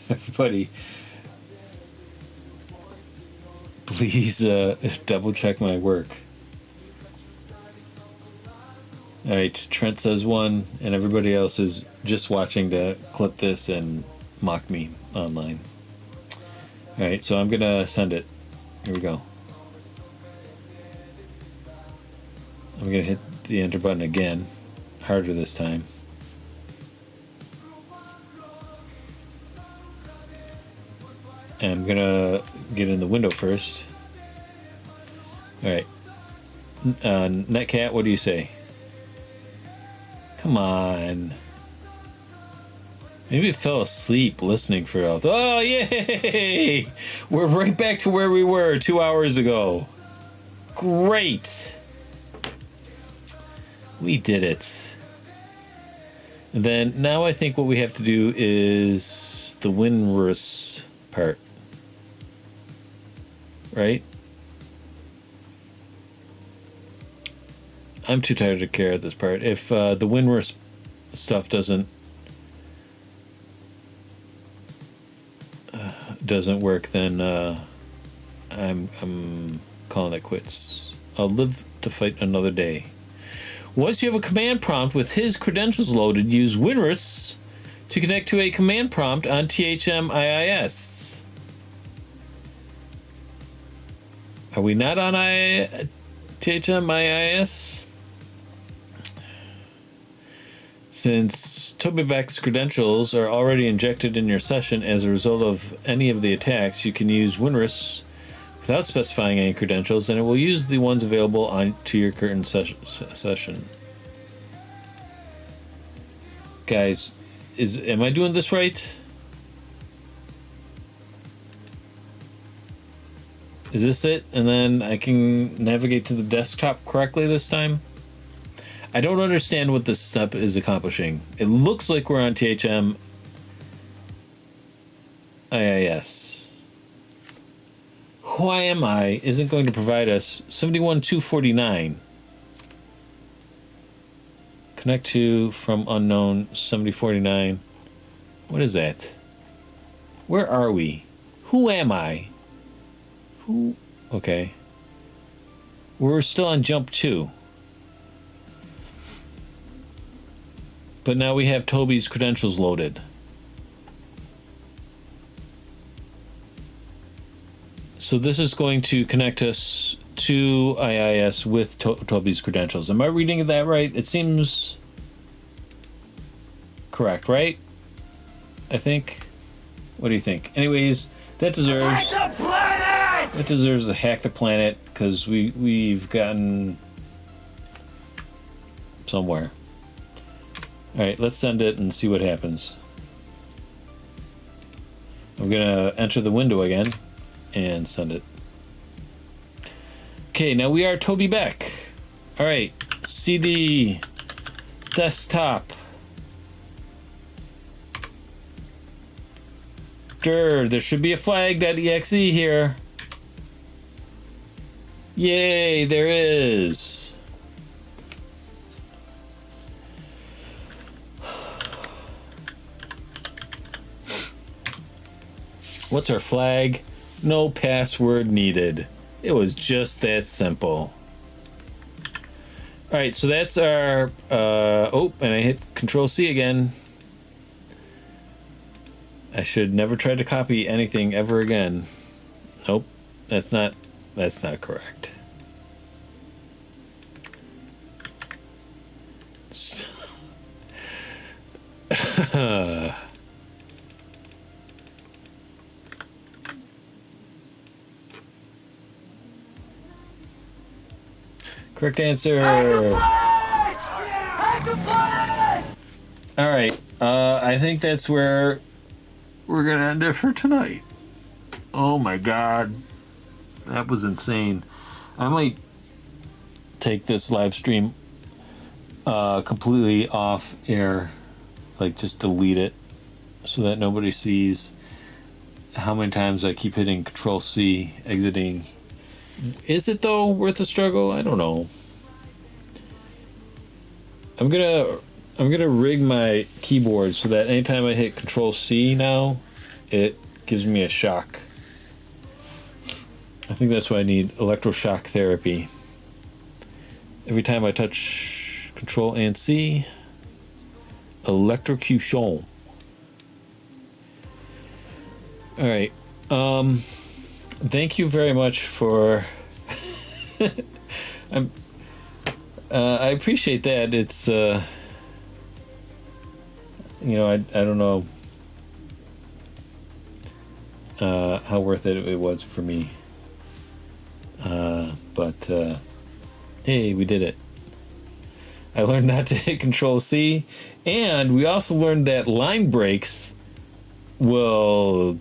Everybody, please double check my work. All right, Trent says 1, and everybody else is just watching to clip this and mock me online. All right, so I'm gonna send it. Here we go. I'm gonna hit the enter button again, harder this time. And I'm gonna get in the window first. All right, Netcat, what do you say? Come on. Maybe it fell asleep listening for all. Oh, yay! We're right back to where we were 2 hours ago. Great. We did it. And then now I think what we have to do is the Winrus part. Right? I'm too tired to care at this part. If the Winrus stuff doesn't work, then I'm calling it quits. I'll live to fight another day. Once you have a command prompt with his credentials loaded, use Winrus to connect to a command prompt on THMIIS. Are we not on THMIIS. Since Toby Beck's credentials are already injected in your session as a result of any of the attacks, you can use Winrus without specifying any credentials, and it will use the ones available on to your current session. Guys, am I doing this right? Is this it? And then I can navigate to the desktop correctly this time? I don't understand what this step is accomplishing. It looks like we're on THM IIS. Why am I isn't going to provide us 71249. Connect to from unknown 7049. What is that? Where are we? Who am I? Who? Okay. We're still on jump 2. But now we have Toby's credentials loaded. So this is going to connect us to IIS with Toby's credentials. Am I reading that right? It seems correct, right? I think. What do you think? Anyways, that deserves a hack the planet, because we've gotten somewhere. Alright, let's send it and see what happens. I'm gonna enter the window again and send it. Okay, now we are Toby Beck. Alright, CD desktop. There should be a flag.exe here. Yay, there is. What's our flag? No password needed. It was just that simple. Alright, so that's our... oh, and I hit Ctrl+C again. I should never try to copy anything ever again. Nope, that's not correct. Correct answer. Alright, I think that's where we're gonna end it for tonight. Oh my god. That was insane. I might take this live stream completely off air. Like, just delete it so that nobody sees how many times I keep hitting Ctrl+C, exiting. Is it though worth the struggle? I don't know. I'm gonna rig my keyboard so that anytime I hit Ctrl+C now, it gives me a shock. I think that's why I need electroshock therapy. Every time I touch Ctrl and C, electrocution. All right. Thank you very much for. I appreciate that. It's I don't know how worth it was for me. But hey, we did it. I learned not to hit Ctrl+C, and we also learned that line breaks will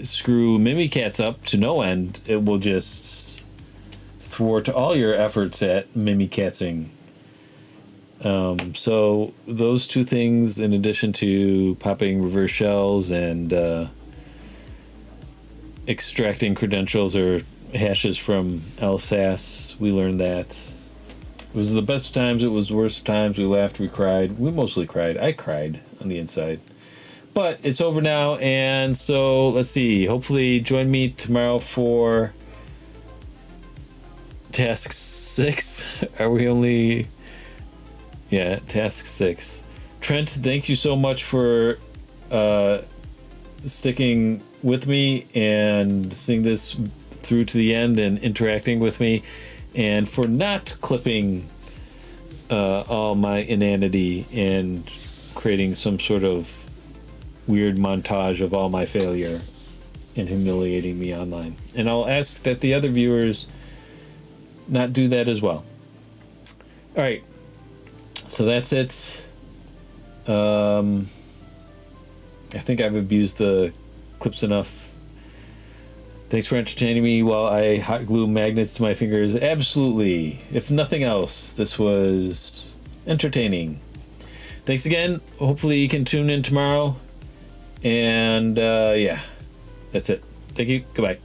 screw Mimikatz up to no end. It will just thwart all your efforts at Mimikatzing. So those two things, in addition to popping reverse shells and extracting credentials or hashes from LSAS, we learned that. It was the best of times, it was the worst of times. We laughed, we cried. We mostly cried. I cried on the inside. But it's over now, and so let's see. Hopefully join me tomorrow for task 6. Are we only... Yeah, task 6. Trent, thank you so much for sticking with me and seeing this through to the end and interacting with me. and for not clipping all my inanity and creating some sort of weird montage of all my failure and humiliating me online. And I'll ask that the other viewers not do that as well. All right, so that's it. I think I've abused the clips enough. Thanks for entertaining me while I hot glue magnets to my fingers. Absolutely. If nothing else, this was entertaining. Thanks again. Hopefully you can tune in tomorrow. And yeah, that's it. Thank you. Goodbye.